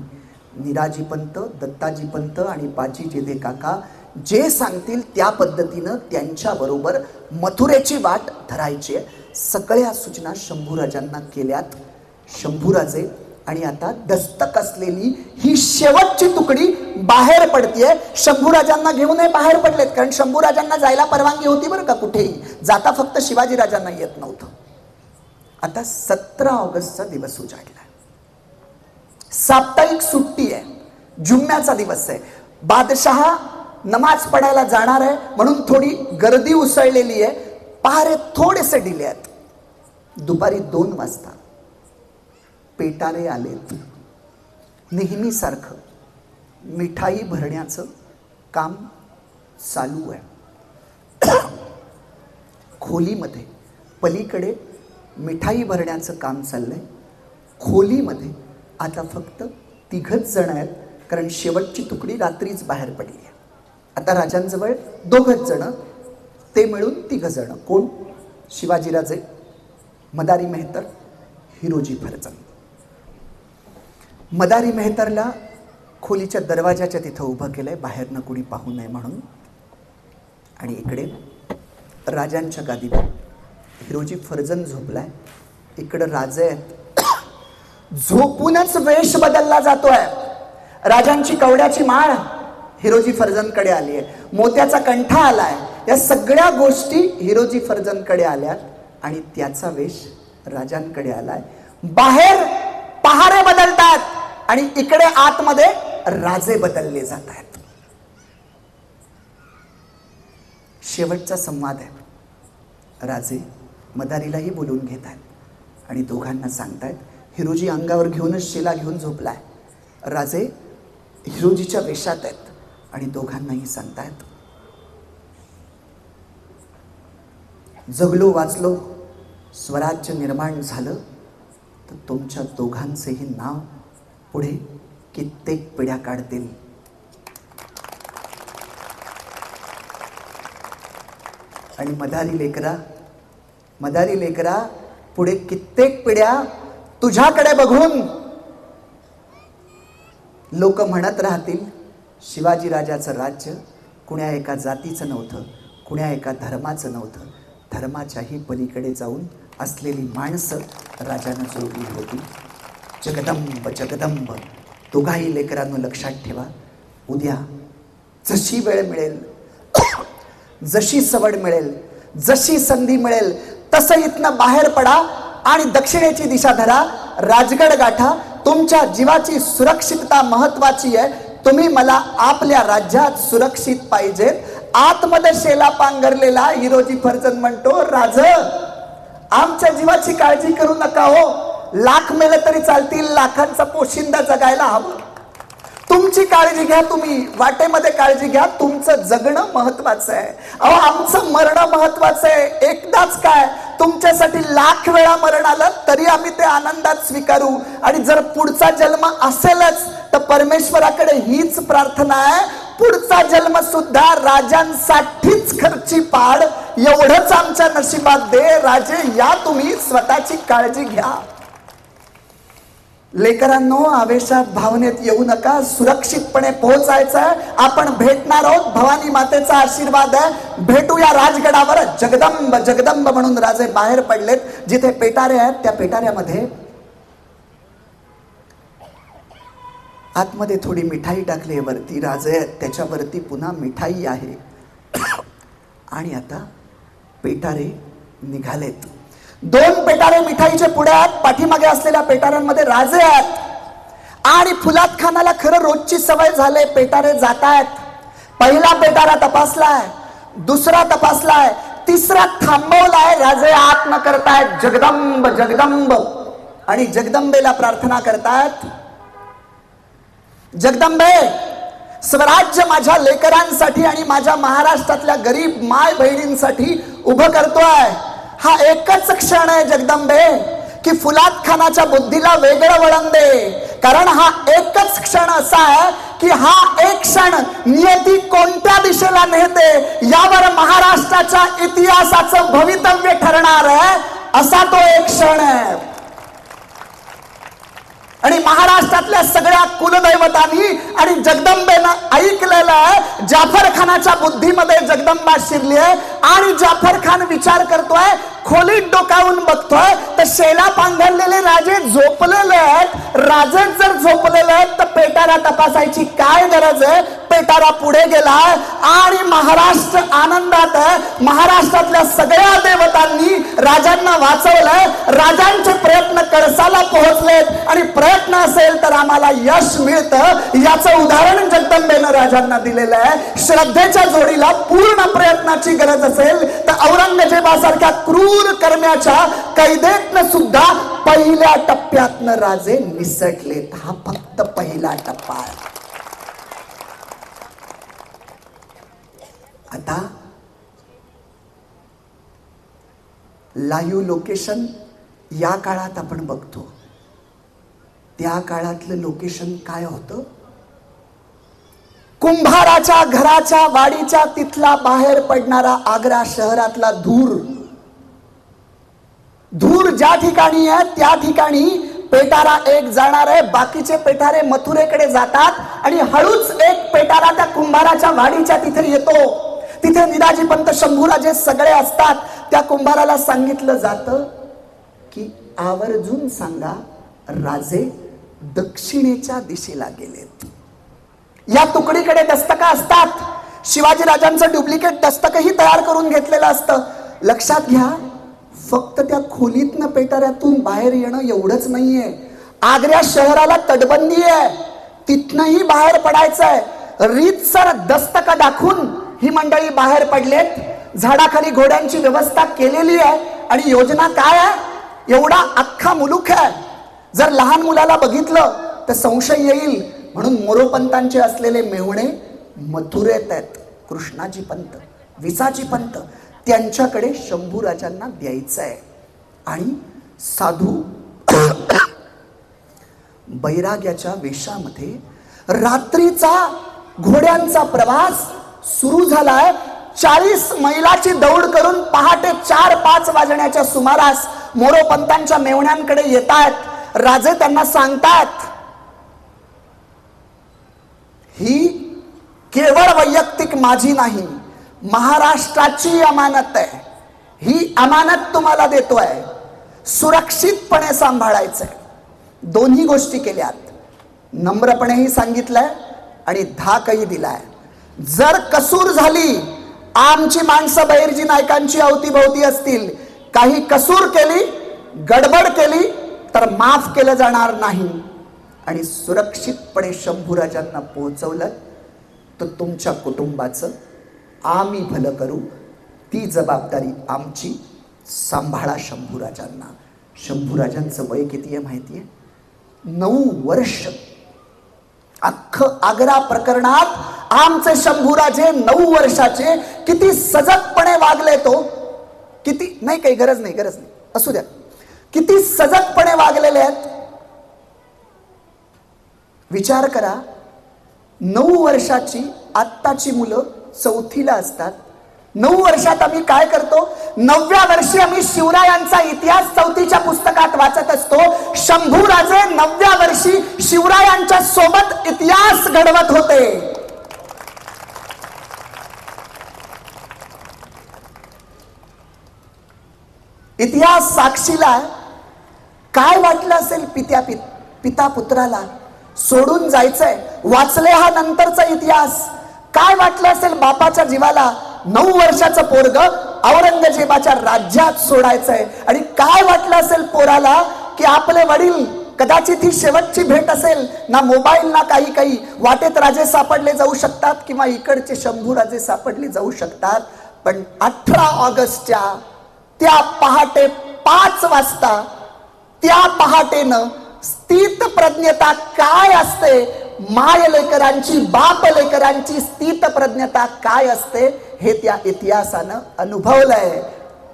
निराजी पंत, दत्ताजी पंत आणि बाजी जेधे काका जे सांगतील त्या पद्धतीनं त्यांच्याबरोबर मथुरेची वाट धरायची आहे. सगळ्या सूचना शंभूराजांना केल्यात. शंभूराजे आणि आता दस्तक असलेली ही शेवटची तुकडी बाहेर पडतीये. शंभूराजांना घेऊनही बाहेर पडलेत, कारण शंभूराजांना जायला परवानगी होती बरं का, कुठेही जाता, फक्त शिवाजीराजांना येत नव्हतं. आता 17 ऑगस्टचा दिवस उजाडला. साप्ताहिक सुट्टी आहे, जुम्म्याचा दिवस आहे. बादशहा नमाज पडायला जाणार आहे म्हणून थोडी गर्दी उसळलेली आहे. पहारे थोडेसे डिले आहेत. दुपारी 2 वाजता पेटारे आलेत. नेहमीसारखं मिठाई भरण्याचं काम चालू आहे. खोलीमध्ये पलीकडे मिठाई भरण्याचं काम चाललंय. खोलीमध्ये आता फक्त 3घच जण आहेत, कारण शेवटची तुकडी रात्रीच बाहेर पडली आहे. आता राजांजवळ 2घच जण, ते मिळून 3 जण. कोण? शिवाजीराजे, मदारी मेहतर, हिरोजी फर्जंद. मदारी मेहतरला खोलीच्या दरवाजाच्या तिथं उभं केलंय, बाहेरनं कुणी पाहू नये म्हणून. आणि इकडे राजांच्या गादीवर हिरोजी फर्जंद झोपलाय. इकडं राजे आहेत. झोपूनच वेश बदलला जातोय. राजांची कवड्याची माळ हिरोजी फर्जंदकडे आली आहे. मोत्याचा कंठा आलाय. या सगळ्या गोष्टी हिरोजी फर्जंदकडे आल्यात आणि त्याचा वेश राजांकडे आलाय. बाहेर पहारे बदलतात आणि इकडे आतमध्ये राजे बदलले जात आहेत. शेवटचा संवाद आहे. राजे मदारीलाही बोलून घेत आहेत आणि दोघांना सांगतायत, हिरोजी अंगावर घेऊनच शिला घेऊन झोपलाय. राजे हिरोजीच्या वेशात आहेत आणि दोघांनाही सांगतायत, जगलो वाचलो, स्वराज्य निर्माण झालं तर तुमच्या दोघांचेही नाव पुढे कित्येक पिढ्या काढतील. आणि मदारी लेकरा पुढे कित्येक पिढ्या तुझ्याकडे बघून लोक म्हणत राहतील, शिवाजी राजाचं राज्य कुण्या एका जातीचं नव्हतं, कुण्या एका धर्माचं नव्हतं. धर्माच्याही पलीकडे जाऊन असलेली माणसं राजानं जोडली होती. जगदंब जगदंब. दोघाही लेकरांनो लक्षात ठेवा, उद्या जशी वेळ मिळेल, जशी सवड मिळेल, जशी संधी मिळेल तसं इथनं बाहेर पडा आणि दक्षिणेची दिशा धरा. राजगड गाठा. तुमच्या जीवाची सुरक्षितता महत्वाची आहे. तुम्ही मला आपल्या राज्यात सुरक्षित पाहिजेत. आतमध्ये शेला पांघरलेला हिरोजी फर्जंद म्हणतो, राज आमच्या जीवाची काळजी करू नका हो. लाख मेले तरी चालतील, लाखांचा पोशिंदा जगायला हवं. तुमची काळजी घ्या, तुम्ही वाटेमध्ये काळजी घ्या. तुमचं जगणं महत्वाचं आहे. अहो आमचं मरणं महत्वाचं आहे. एकदाच काय, तुमच्यासाठी लाख वेळा मरण आलं तरी आम्ही ते आनंदात स्वीकारू. आणि जर पुढचा जन्म असेलच तर परमेश्वराकडे हीच प्रार्थना आहे, पुढचा जन्म सुद्धा राजांसाठीच खर्ची पाड. एवढंच आमच्या नशिबात दे. राजे या, तुम्ही स्वतःची काळजी घ्या. लेकरांनो, आवेशात भावनेत येऊ नका. सुरक्षितपणे पोहोचायचंय. आपण भेटणार आहोत. भवानी मातेचा आशीर्वाद आहे. भेटूया राजगडावर. जगदंब जगदंब म्हणून राजे बाहेर पडलेत. जिथे पेटारे आहेत त्या पेटाऱ्यामध्ये आतमध्ये थोडी मिठाई टाकली. वरती राजे आहेत, त्याच्यावरती पुन्हा मिठाई आहे. आणि आता पेटारे निघालेत. 2 पेटारे मिठाईचे पुढे आहेत. पाठीमागे असलेल्या पेटाऱ्यांमध्ये राजे आहेत. आणि फुलात खानाला खरं रोजची सवय झाली. पेटारे जात आहेत. पहिला पेटारा तपासलाय, दुसरा तपासलाय, तिसरा थांबवलाय. राजे आत न करतायत. जगदंब जगदंब आणि जगदंबेला प्रार्थना करतायत. जगदंबे, स्वराज्य माझ्या लेकरांसाठी आणि माझ्या महाराष्ट्रातल्या गरीब माय बहिणींसाठी उभं करतोय. हा एकच क्षण आहे जगदंबे की फुलात खानाच्या बुद्धीला वेगळं वळण दे. कारण हा एकच क्षण असा आहे की हा एक क्षण नियती कोणत्या दिशेला नेते यावर महाराष्ट्राच्या इतिहासाचं भवितव्य ठरणार आहे. असा तो एक क्षण आहे. आणि महाराष्ट्रातल्या सगळ्या कुलदैवतांनी आणि जगदंबेनं ऐकलेलं आहे. जाफर खानाच्या बुद्धीमध्ये जगदंबा शिरली आहे. आणि जाफर खान विचार करतोय, खोलीत डोकावून बघतोय तर शेला पांघरलेले राजे झोपलेले आहेत. राजे जर झोपलेले आहेत तर पेटारा तपासायची काय गरज आहे. पेटारा पुढे गेलाय आणि महाराष्ट्र आनंदात आहे. महाराष्ट्रातल्या सगळ्या देवतांनी राजांना वाचवलंय. राजांचे प्रयत्न कळसाला पोहोचलेत आणि प्रयत्न असेल तर आम्हाला यश मिळतं याचं उदाहरण जगदंबेनं राजांना दिलेलं आहे. श्रद्धेच्या जोडीला पूर्ण प्रयत्नाची गरज असेल तर औरंगजेबासारख्या क्रूर कर्म्याच्या कैदेतनं सुद्धा पहिल्या टप्प्यातनं राजे निसटलेत. हा फक्त पहिला टप्पा आहे. आता लाईव्ह लोकेशन या काळात आपण बघतो. त्या काळातलं लोकेशन काय होतं. कुंभाराच्या घराच्या वाडीच्या तिथला बाहेर पडणारा आग्रा शहरातला धूर ज्या ठिकाणी आहे त्या ठिकाणी पेटारा एक जाणार आहे. बाकीचे पेटारे मथुरेकडे जातात आणि हळूच एक पेटारा त्या कुंभाराच्या वाडीच्या तिथे येतो. तिथे निराजी पंत, शंभूराजे सगळे असतात. त्या कुंभाराला सांगितलं जातं की आवर्जून सांगा राजे दक्षिणेच्या दिशेला गेलेत. या तुकडीकडे दस्तका असतात. शिवाजी राजांचं डुप्लिकेट दस्तकही तयार करून घेतलेलं असतं. लक्षात घ्या, फक्त त्या खोलीतनं पेटाऱ्यातून बाहेर येणं एवढंच नाहीये. आग्रा शहराला तटबंदी आहे. तिथनंही बाहेर पडायचंय. रीतसर दस्तक दाखवून ही मंडळी बाहेर पडलेत. झाडाखाली घोड्यांची व्यवस्था केलेली आहे. आणि योजना काय आहे. एवढा अख्खा मुलूक आहे. जर लहान मुलाला बघितलं तर संशय येईल. म्हणून मोरोपंतांचे असलेले मेहुणे मथुरेत आहेत. कृष्णाजी पंत, विसाजी पंत, त्यांच्याकडे शंभूराजांना द्यायचं आहे. आणि साधू बैराग्याच्या वेशामध्ये रात्रीचा घोड्यांचा प्रवास सुरू झालाय. 40 मैलाची दौड करून पहाटे 4-5 वाजण्याच्या सुमारास मोरोपंतांच्या मेहुण्यांकडे येत आहेत. राजे त्यांना सांगतात, ही केवळ वैयक्तिक माझी नाही, महाराष्ट्राची अमानत आहे. ही अमानत तुम्हाला देतोय. सुरक्षितपणे सांभाळायचंय. दोन्ही गोष्टी केल्यात. नम्रपणेही सांगितलंय आणि धाकही दिलाय. जर कसूर झाली, आमची माणसं बहिर्जी नायकांची अवतीभोवती असतील, काही कसूर केली, गडबड केली तर माफ केलं जाणार नाही. आणि सुरक्षितपणे शंभूराजांना पोहोचवलं तर तुमच्या कुटुंबाचं आम्ही भलं करू. ती जबाबदारी आमची. सांभाळा शंभूराजांना. शंभूराजांचं वय किती आहे माहिती आहे. 9 वर्ष. अख्खं आग्रा प्रकरणात आमचे शंभूराजे 9 वर्षाचे. किती सजगपणे वागले तो. किती नाही, काही गरज नाही, असू द्या. किती सजगपणे वागलेले आहेत. विचार करा, 9 वर्षाची आत्ताची मुलं 4थीला असतात. 9 वर्षात आम्ही काय करतो? 9व्या वर्षी आम्ही शिवरायांचा इतिहास 4थीच्या पुस्तकात वाचत असतो. शंभूराजे 9व्या वर्षी शिवरायांच्या सोबत इतिहास घडवत होते. इतिहास साक्षीला काय वाटलं असेल पिता पुत्राला सोडून जायचंय. वाचले हा नंतरचा इतिहास. काय वाटलं असेल बापाच्या जीवाला 9 वर्षाचं पोरग औरंगजेबाच्या राज्यात सोडायचंय. आणि काय वाटलं असेल पोराला की आपले वडील, कदाचित ही शेवटची भेट असेल, ना मोबाईल ना काही वाटेत राजे सापडले जाऊ शकतात किंवा इकडचे शंभू राजे सापडले जाऊ शकतात. पण 18 ऑगस्टच्या त्या पहाटे 5 वाजता, त्या पहाटेनं स्थित प्रज्ञता काय असते, माय लेकरांची, बाप लेकरांची स्थित प्रज्ञता काय असते हे त्या इतिहासानं अनुभवलंय.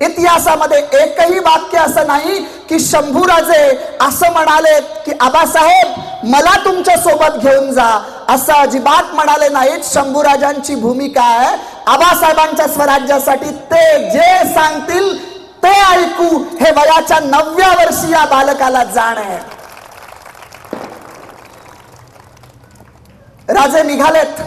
इतिहासामध्ये एकही वाक्य असं नाही की शंभूराजे असं म्हणालेत की आबासाहेब मला तुमच्या सोबत घेऊन जा, असं अजिबात म्हणाले नाहीत. शंभूराजांची भूमिका आहे आबासाहेबांच्या स्वराज्यासाठी ते जे सांगतील ते ऐकू, हे वयाच्या 9व्या वर्षी या बालकाला जाण आहे. राजे निघालेत.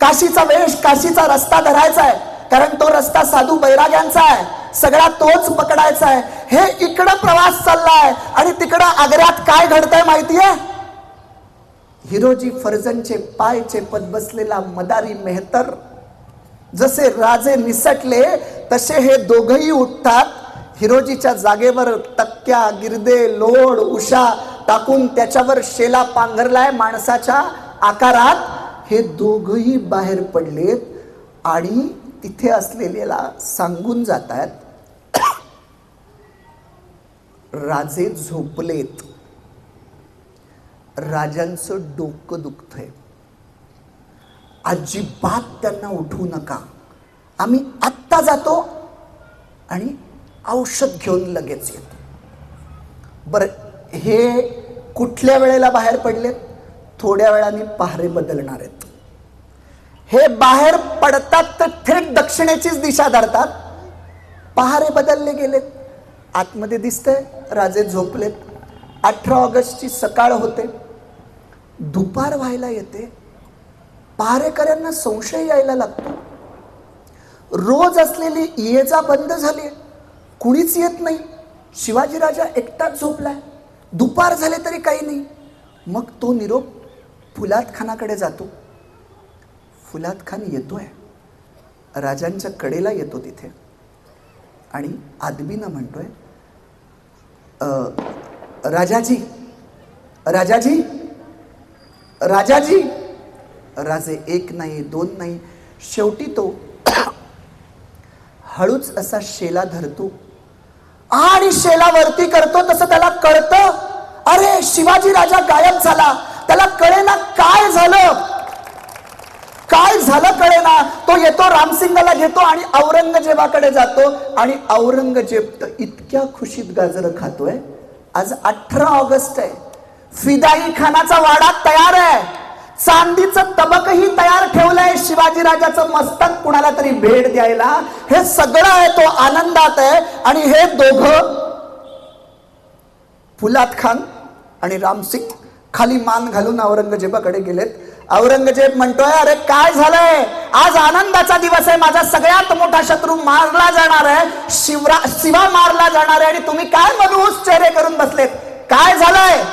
काशीचा वेश, काशीचा रस्ता धरायचा आहे, कारण तो रस्ता साधू बैराग्यांचा आहे, सगळा तोच पकडायचा आहे. हे इकडं प्रवास चाललाय आणि तिकडं आग्र्यात काय घडतंय माहितीये? हिरोजी फर्जनचे पाय चेपत बसलेला मदारी मेहतर. जसे राजे निसटले तसे हे दोघही उठतात. हिरोजीच्या जागेवर तक्क्या, गिरदे, लोड, उषा टाकून त्याच्यावर शेला पांघरलाय माणसाच्या आकारात. हे दोघही बाहेर पडलेत आणि तिथे असलेल्याला सांगून जातात, राजे झोपलेत, राजांचं डोकं दुखतंय, अजिबात त्यांना उठवू नका, आम्ही आत्ता जातो आणि औषध घेऊन लगेच येतो. बरं, हे कुठल्या वेळेला बाहेर पडलेत? थोड्या वेळाने पहारे बदलणार आहेत. हे बाहेर पडतात तर थेट दक्षिणेचीच दिशा धरतात. पहारे बदलले गेलेत. आतमध्ये दिसतंय राजे झोपलेत. 18 ऑगस्टची सकाळ होते, दुपार व्हायला येते. पहारेकऱ्यांना संशय यायला लागतो. रोज असलेली ये जा बंद झाली, कुणीच येत नाही. शिवाजीराजा एकटाच झोपलाय. दुपार झाले तरी काही नाही. मग तो निरोप फुलाद खानाकडे जातो. फुलाद खान येतोय, राजांच्या कडेला येतो तिथे आणि आदबीनं म्हणतोय, राजाजी, राजाजी, राजाजी. राजे 1 नाही 2 नाही, शेवटी तो हळूच असा शेला धरतो आणि शेला वरती करतो. तसं त्याला कळतं, अरे शिवाजी राजा गायब झाला. त्याला कळेना काय झालं, काय झालं कळेना. तो येतो, रामसिंगाला घेतो आणि औरंगजेबाकडे जातो. आणि औरंगजेब तर इतक्या खुशीत गाजर खातोय. आज 18 ऑगस्ट आहे. फिदाई खानाचा वाडा तयार आहे. चांदीचं तबकही तयार ठेवलंय शिवाजीराजाचं मस्तक कुणाला तरी भेट द्यायला. हे सगळं आहे, तो आनंदात आहे. आणि हे दोघं, फुलाद खान आणि रामसिंग, खाली मान घालून औरंगजेबाकडे गेलेत. औरंगजेब म्हणतोय, अरे काय झालंय? आज आनंदाचा दिवस आहे. माझा सगळ्यात मोठा शत्रू मारला जाणार आहे, शिवा मारला जाणार आहे, आणि तुम्ही काय मधुस चेहरे करून बसलेत? काय झालंय?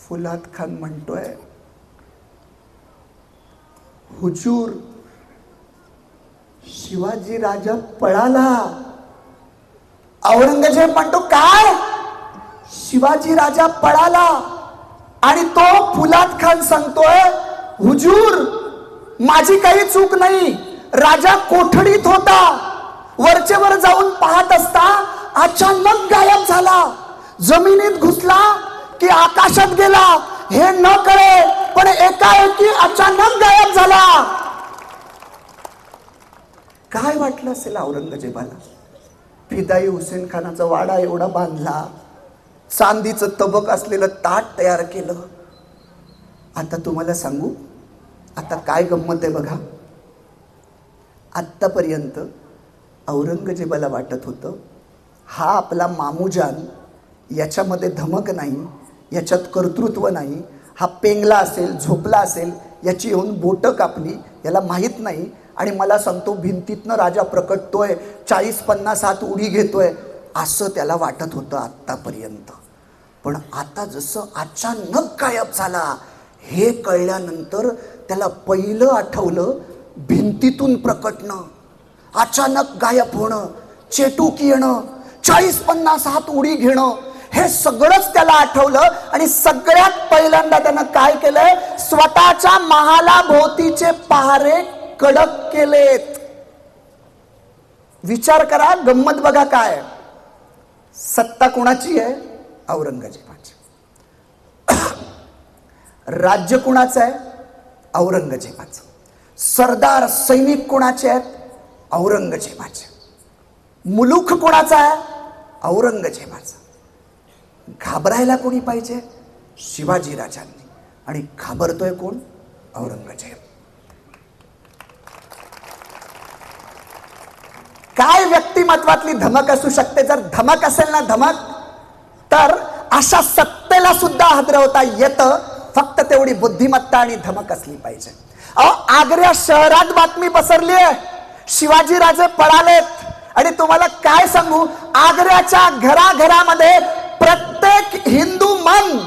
फुलाद खान म्हणतोय, हुजूर, शिवाजी राजा पळाला. औरंगजेब म्हणतो, काय? शिवाजी राजा पळाला. आणि तो फुलाद खान सांगतोय, हुजूर, माझी काही चूक नाही. राजा कोठडीत होता. वरचेवर जाऊन पाहत असता अचानक गायब झाला. जमिनीत घुसला की आकाशात गेला हे न कळे, पण एकाएकी अचानक गायब झाला. काय वाटलं असेल औरंगजेबाला? फिदाई हुसेन खानाचा वाडा एवढा बांधला, चांदीचं तबक असलेलं ताट तयार केलं. आता तुम्हाला सांगू, आता काय गंमत आहे बघा. आत्तापर्यंत औरंगजेबाला वाटत होतं हा आपला मामूजान, याच्यामध्ये धमक नाही, याच्यात कर्तृत्व नाही, हा पेंगला असेल, झोपला असेल, याची येऊन बोटं कापली, याला माहीत नाही आणि मला सांगतो भिंतीतनं राजा प्रकटतोय, 40-50 हात उडी घेतोय, असं त्याला वाटत होतं आत्तापर्यंत. पण आता जसं अचानक गायब झाला हे कळल्यानंतर त्याला पहिलं आठवलं भिंतीतून प्रकटणं, अचानक गायब होणं, चेटूक येणं, 40-50 हात उडी घेणं, हे सगळंच त्याला आठवलं. आणि सगळ्यात पहिल्यांदा त्यानं काय केलंय, स्वतःच्या महालाभोवतीचे पहारे कडक केलेत. विचार करा, गंमत बघा काय. सत्ता कोणाची आहे? औरंगजेबाची. राज्य कोणाचं आहे? औरंगजेबाचं. सरदार सैनिक कोणाचे आहेत? औरंगजेबाचे. मुलूक कोणाचा आहे? औरंगजेबाचा. घाबरायला कोणी पाहिजे? शिवाजी राजांनी. आणि घाबरतोय कोण? औरंगजेब. काय व्यक्तिमत्वातली धमक असू शकते? जर धमक असेल ना, धमक, तर अशा सत्तेला सुद्धा हादरवता येतं. फक्त तेवढी बुद्धिमत्ता आणि धमक असली पाहिजे. अहो, आग्रा शहरात बातमी पसरली आहे, शिवाजी राजे पळालेत. आणि तुम्हाला काय सांगू, आग्र्याच्या घराघरामध्ये प्रत्येक हिंदू मन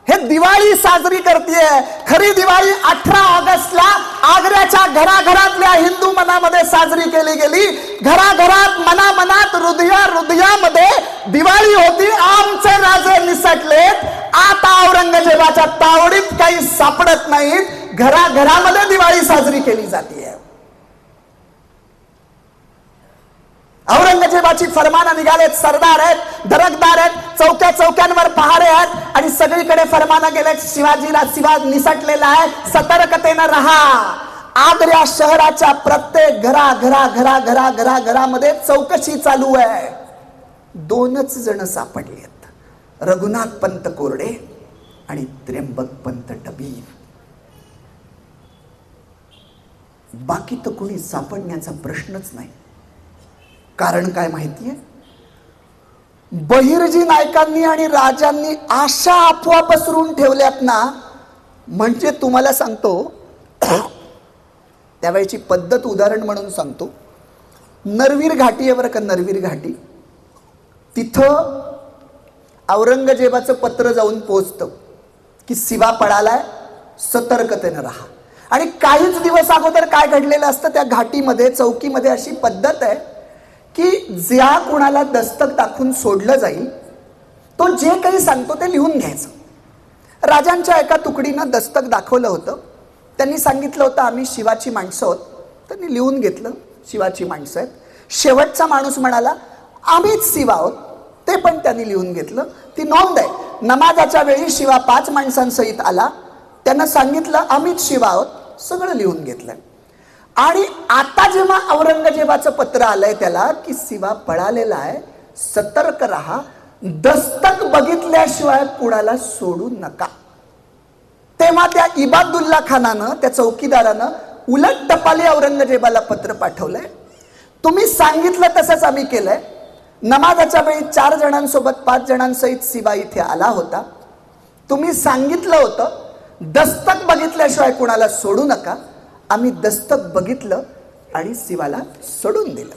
हे दिवाळी साजरी करतेय. खरी दिवाळी 18 ऑगस्टला आग्र्याच्या घराघरातल्या हिंदू मनामध्ये साजरी केली गेली. घराघरात, मनामनात, हृदयामध्ये दिवाळी होती. आमचे राजे निसटलेत. आता औरंगजेबाच्या तावडीत काही सापडत नाहीत. घराघरामध्ये दिवाळी साजरी केली जाते. औरंगजेबाची फरमानं निघालेत. सरदार आहेत, दरकदार आहेत, चौक्या चौक्यांवर पहारे आहेत आणि सगळीकडे फरमानं गेलेत. शिवाजीला निसटलेला आहे, सतर्कतेनं राहा. आग्रा शहराच्या प्रत्येक घरामध्ये चौकशी चालू आहे. 2च जण सापडलेत, रघुनाथ पंत कोरडे आणि त्र्यंबक पंत डबीर. बाकी तर कोणी सापडण्याचा प्रश्नच नाही. कारण काय माहितीये? बहिर्जी नायकांनी आणि राजांनी अशा अफवा पसरून ठेवल्यात ना, म्हणजे तुम्हाला सांगतो, त्यावेळची पद्धत उदाहरण म्हणून सांगतो. नरवीर घाटी आहे बरं का, नरवीर घाटी. तिथं औरंगजेबाचं पत्र जाऊन पोहोचतं की शिवा पळालाय, सतर्कतेनं राहा. आणि काहीच दिवस अगोदर काय घडलेलं असतं त्या घाटीमध्ये, चौकीमध्ये अशी पद्धत आहे की ज्या कोणाला दस्तक दाखवून सोडलं जाईल तो जे काही सांगतो ते लिहून घ्यायचं. राजांच्या एका तुकडीनं दस्तक दाखवलं होतं. त्यांनी सांगितलं होतं आम्ही शिवाची माणसं आहोत. त्यांनी लिहून घेतलं शिवाची माणसं आहेत. शेवटचा माणूस म्हणाला आम्हीच शिवा आहोत. ते पण त्यांनी लिहून घेतलं. ती नोंद आहे. नमाजाच्या वेळी शिवा 5 माणसांसहित आला. त्यांना सांगितलं आम्हीच शिवा आहोत. सगळं लिहून घेतलं. आणि आता जेव्हा औरंगजेबाचं पत्र आलंय त्याला की शिवा पळालेला आहे, सतर्क राहा, दस्तक बघितल्याशिवाय कुणाला सोडू नका, तेव्हा त्या इबादुल्ला खानानं, त्या चौकीदारानं उलट टपाली औरंगजेबाला पत्र पाठवलंय. तुम्ही सांगितलं तसंच आम्ही केलंय. नमाजाच्या वेळी 4 जणांसोबत 5 जणांसहित शिवा इथे आला होता. तुम्ही सांगितलं होतं दस्तक बघितल्याशिवाय कुणाला सोडू नका. आम्ही दस्तक बघितलं आणि शिवाला सोडून दिलं.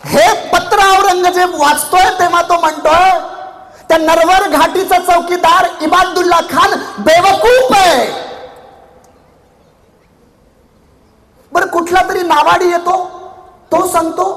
हे पत्र औरंगजेब वाचतोय तेव्हा तो म्हणतोय त्या नरवर घाटीचा चौकीदार इबादुल्ला खान बेवकूफ आहे. बर, कुठला तरी नावाडी येतो, तो सांगतो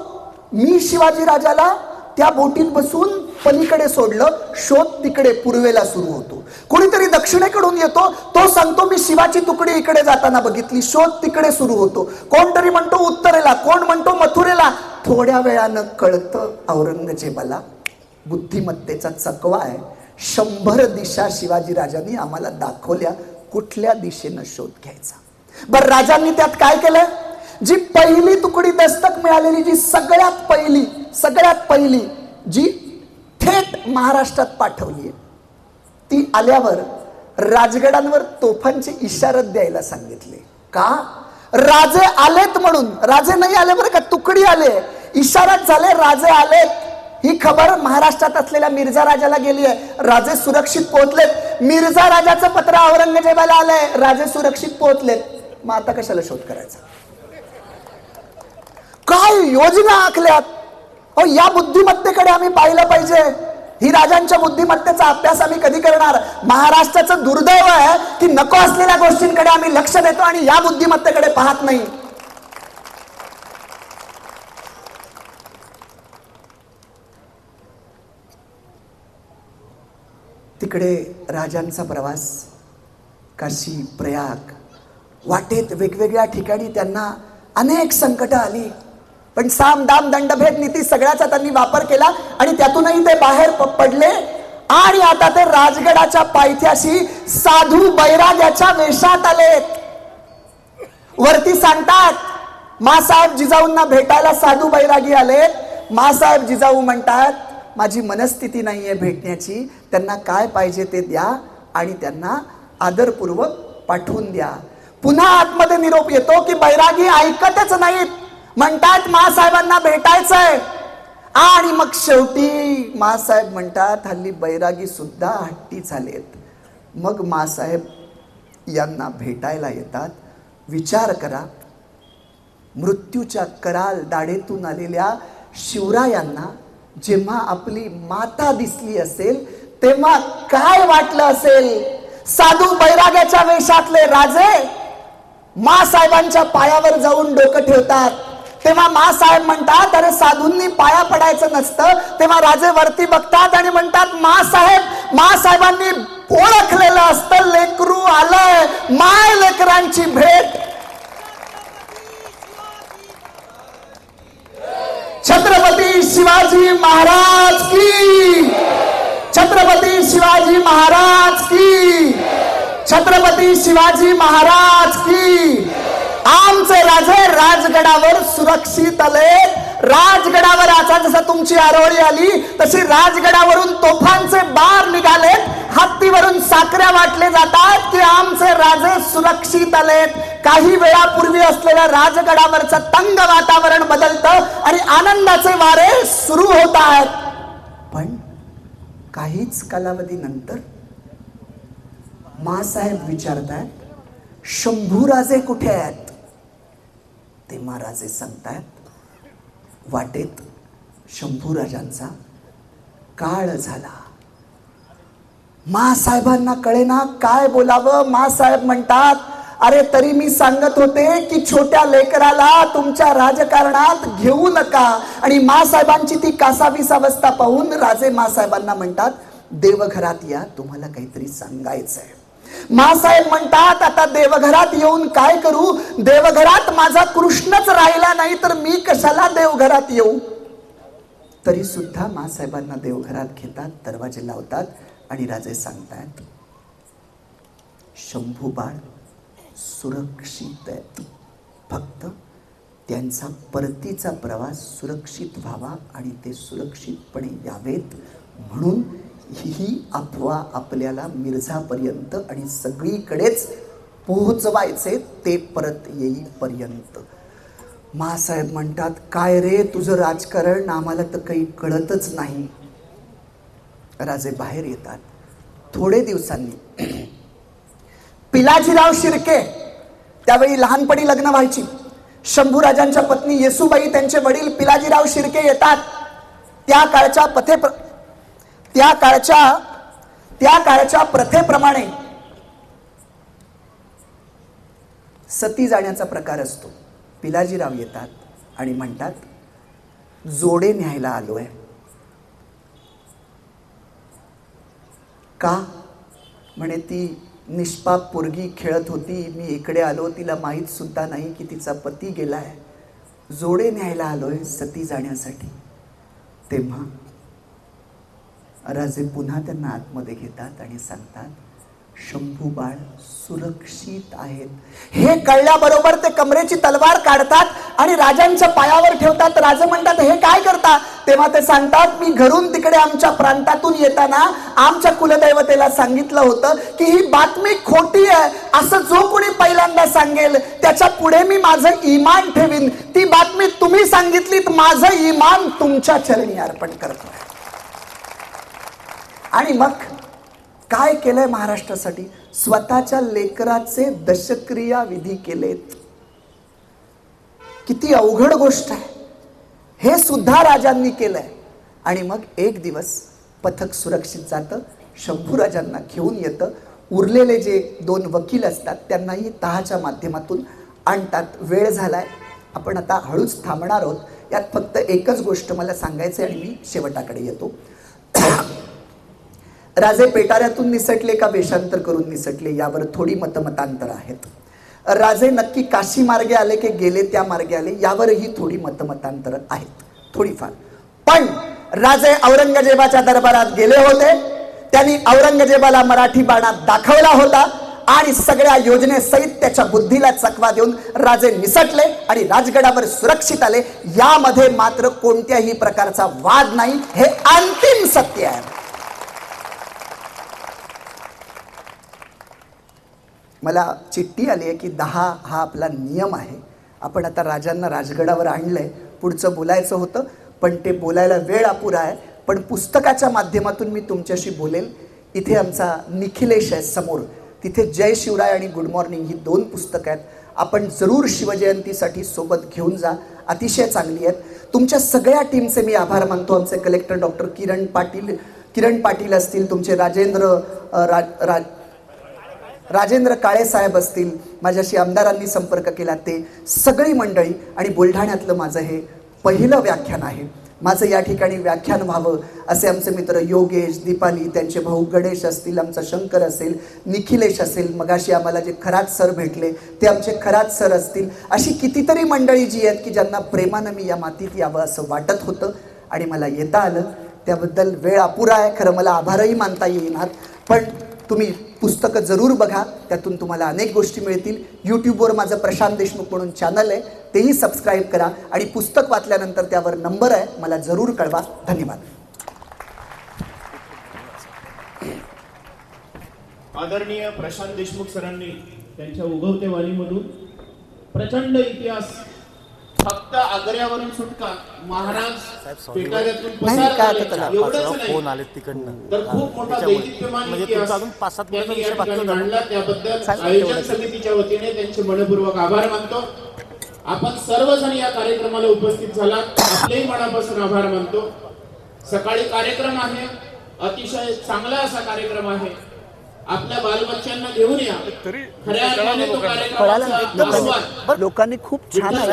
मी शिवाजी राजाला त्या बोटीत बसून पलीकडे सोडलं, शोध तिकडे पूर्वेला सुरू होतो. कोणीतरी दक्षिणेकडून येतो, तो सांगतो मी शिवाची तुकडी इकडे जाताना बघितली, शोध तिकडे सुरू होतो. कोणतरी म्हणतो उत्तरेला, कोण म्हणतो मथुरेला. थोड्या वेळानं कळतं औरंगजेबाला बुद्धिमत्तेचा चकवा आहे. 100 दिशा शिवाजी राजांनी आम्हाला दाखवल्या, कुठल्या दिशेनं शोध घ्यायचा. बर, राजांनी त्यात काय केलं? जी पहिली तुकडी दस्तक मिळालेली, जी सगळ्यात पहिली जी थेट महाराष्ट्रात पाठवली, ती आल्यावर राजगडांवर तोफांचे इशारे द्यायला सांगितले. का? राजे आलेत म्हणून. राजे नाही आले बरं का, तुकडी आले, इशारात झाले राजे आलेत. ही खबर महाराष्ट्रात असलेल्या मिर्झा राजाला गेली आहे. राजे सुरक्षित पोहोचलेत. मिर्झा राजाचं पत्र औरंगजेबाला आलंय, राजे सुरक्षित पोहोचलेत. मग आता कशाला शोध करायचा? काय योजना आखल्यात. या बुद्धिमत्तेकडे आम्ही पाहिलं पाहिजे. ही राजांच्या बुद्धिमत्तेचा अभ्यास आम्ही कधी करणार? महाराष्ट्राचं दुर्दैव आहे की नको असलेल्या गोष्टींकडे आम्ही लक्ष देतो आणि या बुद्धिमत्तेकडे पाहत नाही. तिकडे राजांचा प्रवास, काशी, प्रयाग, वाटेत वेगवेगळ्या ठिकाणी त्यांना अनेक संकट आली, पण साम दाम दंडभेद नीती सगळ्याचा त्यांनी वापर केला आणि त्यातूनही ते बाहेर पडले. आणि आता ते राजगडाच्या पायथ्याशी साधू बैराग्याच्या वेशात आलेत. वरती सांगतात मासाहेब जिजाऊंना भेटायला साधू बैरागी आलेत. मासाहेब जिजाऊ म्हणतात माझी मनस्थिती नाहीये भेटण्याची, त्यांना काय पाहिजे ते द्या आणि त्यांना आदरपूर्वक पाठवून द्या. पुन्हा आतमध्ये निरोप येतो की बैरागी ऐकतच नाहीत, म्हणतात मासाहेबांना भेटायचंय. आणि मग शेवटी मासाहेब म्हणतात हल्ली बैरागी सुद्धा हट्टी झालेत. मग मासाहेब यांना भेटायला येतात. विचार करा, मृत्यूच्या कराल दाढेतून आलेल्या शिवरायांना जेव्हा आपली माता दिसली असेल तेव्हा काय वाटलं असेल? साधू बैराग्याच्या वेशातले राजे मासाहेबांच्या पायावर जाऊन डोकं ठेवतात. तेव्हा मासाहेब म्हणतात अरे साधूंनी पाया पडायचं नसतं. तेव्हा राजे वरती बघतात आणि म्हणतात मासाहेबांनी ओळखलेलं असतं लेकरू आलंय, माय लेकरांची भेट. छत्रपती शिवाजी महाराज की, छत्रपती शिवाजी महाराज की, छत्रपती शिवाजी महाराज की. आमचे राजे राजगडावर सुरक्षित आले. राजगडावर आता जसं तुमची आरोळी आली तशी राजगडावरून तोफांचे बार निघालेत, हत्तीवरून साखऱ्या वाटले जातात की आमचे राजे सुरक्षित आलेत. काही वेळापूर्वी असलेल्या राजगडावरचं तंग वातावरण बदलतं आणि आनंदाचे वारे सुरू होत आहेत. पण काहीच कालावधीनंतर मासाहेब विचारतात शंभूराजे कुठे आहेत? तेव्हा राजे सांगतात वाटेत शंभूराजांचा काळ झाला. मासाहेबांना कळेना काय बोलावं. मासाहेब म्हणतात अरे तरी मी सांगत होते की छोट्या लेकराला तुमच्या राजकारणात घेऊ नका. आणि मासाहेबांची ती कासावीस अवस्था पाहून राजे मासाहेबांना म्हणतात देवघरात या, तुम्हाला काहीतरी सांगायचंय. मासाहेब म्हणतात आता देवघरात येऊन काय करू? देवघरात माझा कृष्णच राहिला नाही तर मी कशाला देवघरात येऊ? तरी सुद्धा मासाहेबांना देवघरात घेतात, दरवाजे लावतात आणि राजे सांगतात शंभू बाळ सुरक्षित आहेत, फक्त त्यांचा परतीचा प्रवास सुरक्षित व्हावा आणि ते सुरक्षितपणे यावेत म्हणून ही अफवा आपल्याला मिर्झापर्यंत आणि सगळीकडेच पोहोचवायचे ते परत येईपर्यंत. मासाहेब म्हणतात काय रे तुझं राजकारण, आम्हाला तर काही कळतच नाही. राजे बाहेर येतात. थोडे दिवसांनी पिलाजीराव शिर्के, त्यावेळी लहानपणी लग्न व्हायची, शंभूराजांच्या पत्नी येसूबाई त्यांचे वडील पिलाजीराव शिर्के येतात. त्या काळच्या प्रथेप्रमाणे सती जाण्याचा प्रकार असतो. पिलाजीराव येतात आणि म्हणतात जोडे न्यायला आलोय. का? म्हणे ती निष्पाप पोरगी खेळत होती, मी इकडे आलो, तिला माहीत सुद्धा नाही की तिचा पती गेलाय, जोडे न्यायला आलोय सती जाण्यासाठी. तेव्हा राजे पुन्हा त्यांना आतमध्ये घेतात आणि सांगतात शंभू बाळ सुरक्षित आहेत हे कळल्याबरोबर ते कमरेची तलवार काढतात आणि राजांच्या पायावर ठेवतात. राजे म्हणतात, हे काय करता? तेव्हा ते सांगतात, मी घरून तिकडे आमच्या प्रांतातून येताना आमच्या कुलदैवतेला सांगितलं होतं की ही बातमी खोटी आहे, असं जो कोणी पहिल्यांदा सांगेल त्याच्या पुढे मी माझं ईमान ठेवीन. ती बातमी तुम्ही सांगितलीत, माझं ईमान तुमच्या चरणी अर्पण करतो. आणि मग काय केलंय महाराष्ट्रासाठी? स्वतःच्या लेकराचे दशक्रिया विधी केलेत. किती अवघड गोष्ट आहे, हे सुद्धा राजांनी केलंय. आणि मग एक दिवस पथक सुरक्षित जातं, शंभूराजांना घेऊन येतं. उरलेले जे 2 वकील असतात त्यांनाही तहाच्या माध्यमातून आणतात. वेळ झालाय, आपण आता हळूच थांबणार आहोत. यात फक्त एकच गोष्ट मला सांगायचं आणि मी शेवटाकडे येतो. राजे पेटाऱ्यातून निसटले का वेषांतर करून निसटले यावर थोडी मतमतांतर आहेत. राजे नक्की काशी मार्गे आले की गेले त्या मार्गे आले यावरही थोडी मतमतांतर आहेत, थोडीफार. पण राजे औरंगजेबाच्या दरबारात गेले होते, त्यांनी औरंगजेबाला मराठी बाणा दाखवला होता आणि सगळ्या योजनेसहित त्याच्या बुद्धीला चकवा देऊन राजे निसटले आणि राजगडावर सुरक्षित आले. यामध्ये मात्र कोणत्याही प्रकारचा वाद नाही, हे अंतिम सत्य आहे. मला चिठ्ठी आली आहे की 10 हा आपला नियम आहे. आपण आता राजांना राजगडावर आणलंय, पुढचं बोलायचं होतं पण ते बोलायला वेळ अपुरा आहे. पण पुस्तकाच्या माध्यमातून मी तुमच्याशी बोलेल. इथे आमचा निखिलेश आहे समोर, तिथे जय शिवराय आणि गुड मॉर्निंग ही 2 पुस्तकं आहेत. आपण जरूर शिवजयंतीसाठी सोबत घेऊन जा, अतिशय चांगली आहेत. तुमच्या सगळ्या टीमचे मी आभार मानतो. आमचे कलेक्टर डॉक्टर किरण पाटील असतील, तुमचे राजेंद्र काळे साहेब असतील, माझ्याशी आमदारांनी संपर्क केला ते सगळी मंडळी. आणि बुलढाण्यातलं माझं हे पहिलं व्याख्यान आहे. माझं या ठिकाणी व्याख्यान व्हावं असे आमचे मित्र योगेश, दीपाली, त्यांचे भाऊ गणेश असतील, आमचा शंकर असेल, निखिलेश असेल, मगाशी आम्हाला जे खरात सर भेटले ते आमचे खरात सर असतील. अशी कितीतरी मंडळी जी आहेत की ज्यांना प्रेमानं मी या मातीत यावं असं वाटत होतं आणि मला येता आलं. त्याबद्दल वेळ अपुरा आहे, खरं मला आभारही मानता येईनात. पण तुम्ही पुस्तकं जरूर बघा, त्यातून तुम्हाला अनेक गोष्टी मिळतील. यूट्यूबवर माझं प्रशांत देशमुख म्हणून चॅनल आहे, तेही सबस्क्राईब करा. आणि पुस्तक वाचल्यानंतर त्यावर नंबर आहे, मला जरूर कळवा. धन्यवाद. आदरणीय प्रशांत देशमुख सरांनी त्यांच्या उगवत्या वाणीमधून प्रचंड इतिहास, फक्त आग्र्यावरून सुटका, महाराज पेटाऱ्यातून पसार झाले एवढंच नाही तर खूप मोठा दैदिप्यमान इतिहास त्यांनी या ठिकाणी मांडला. त्याबद्दल आयोजक समितीच्या वतीने त्यांचे मनपूर्वक आभार मानतो. आपण सर्वजण या कार्यक्रमाला उपस्थित झालात, आपलेही मनापासून आभार मानतो. सकाळी कार्यक्रम आहे, अतिशय चांगला असा कार्यक्रम आहे. आपल्या बालबच्चांना घेऊन या. खऱ्या अर्थाने तो कार्यक्रम लोकांनी खूप छान आहे,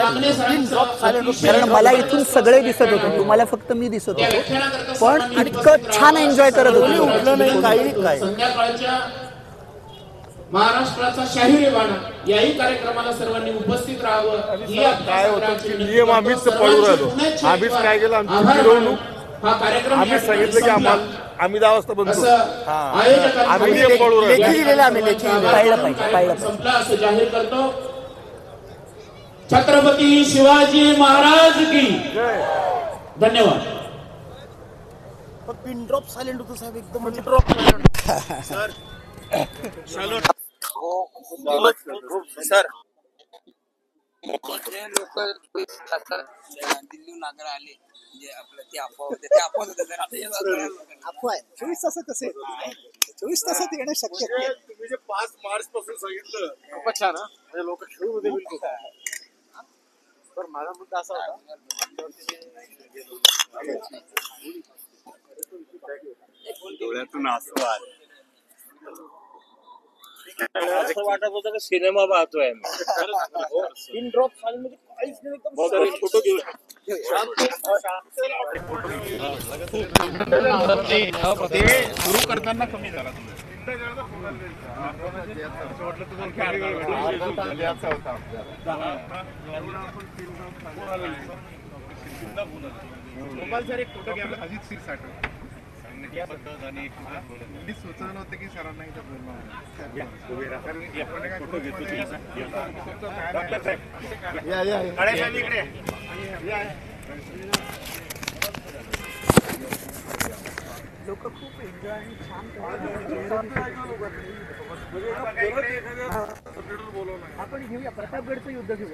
कारण मला इथून सगळे दिसत होते, तुम्हाला फक्त मी दिसत होतो, पण इतकं छान एन्जॉय करत होतो. संध्याकाळच्या महाराष्ट्राचा शाहिरी बाणा याही कार्यक्रमाला सर्वांनी उपस्थित राहावं. काय होतं की नियम आम्हीच पळू राहिलो, आम्हीच काय केलं, आमची मिरवणूक हा कार्यक्रम आम्ही सांगितलं की आम्ही 10 वाजता बनतो, आम्ही नियम पळू राहिलो. संपला असं जाहीर करतो. छत्रपती शिवाजी महाराज की धन्यवाद. पिन ड्रॉप सायलेंट होतो साहेब, एकदम पिन ड्रॉप सर. सर दिल्लीहून आग्रा आले, म्हणजे आपलं ते अफवा होते, त्या अफवा अफवा आहे. 24 तासात कसे 24 तासात येणं शक्य नाही. तुम्ही जे 5 मार्च पासून सांगितलं खूपच छान, म्हणजे लोक खेळू होते बिलकुल. तर माझा मुद्दा असा होता, डोळ्यातून आसू आले, असं वाटत होतं की सिनेमा पाहतोय. पिन ड्रॉप सायलेंट म्हणजे काहीच नाही, एकदम फोटो घेऊ. सुरू करताना कमी झाला मोबाईल सर एक फोटो घ्या अजित सिरसाट. सांगण्याची पद्धत आणि मी सुचवलं होतं की सरांना इथं बोलणं लोक खूप एन्जॉय आणि छान आपण घेऊया प्रतापगडचं युद्ध घेऊया.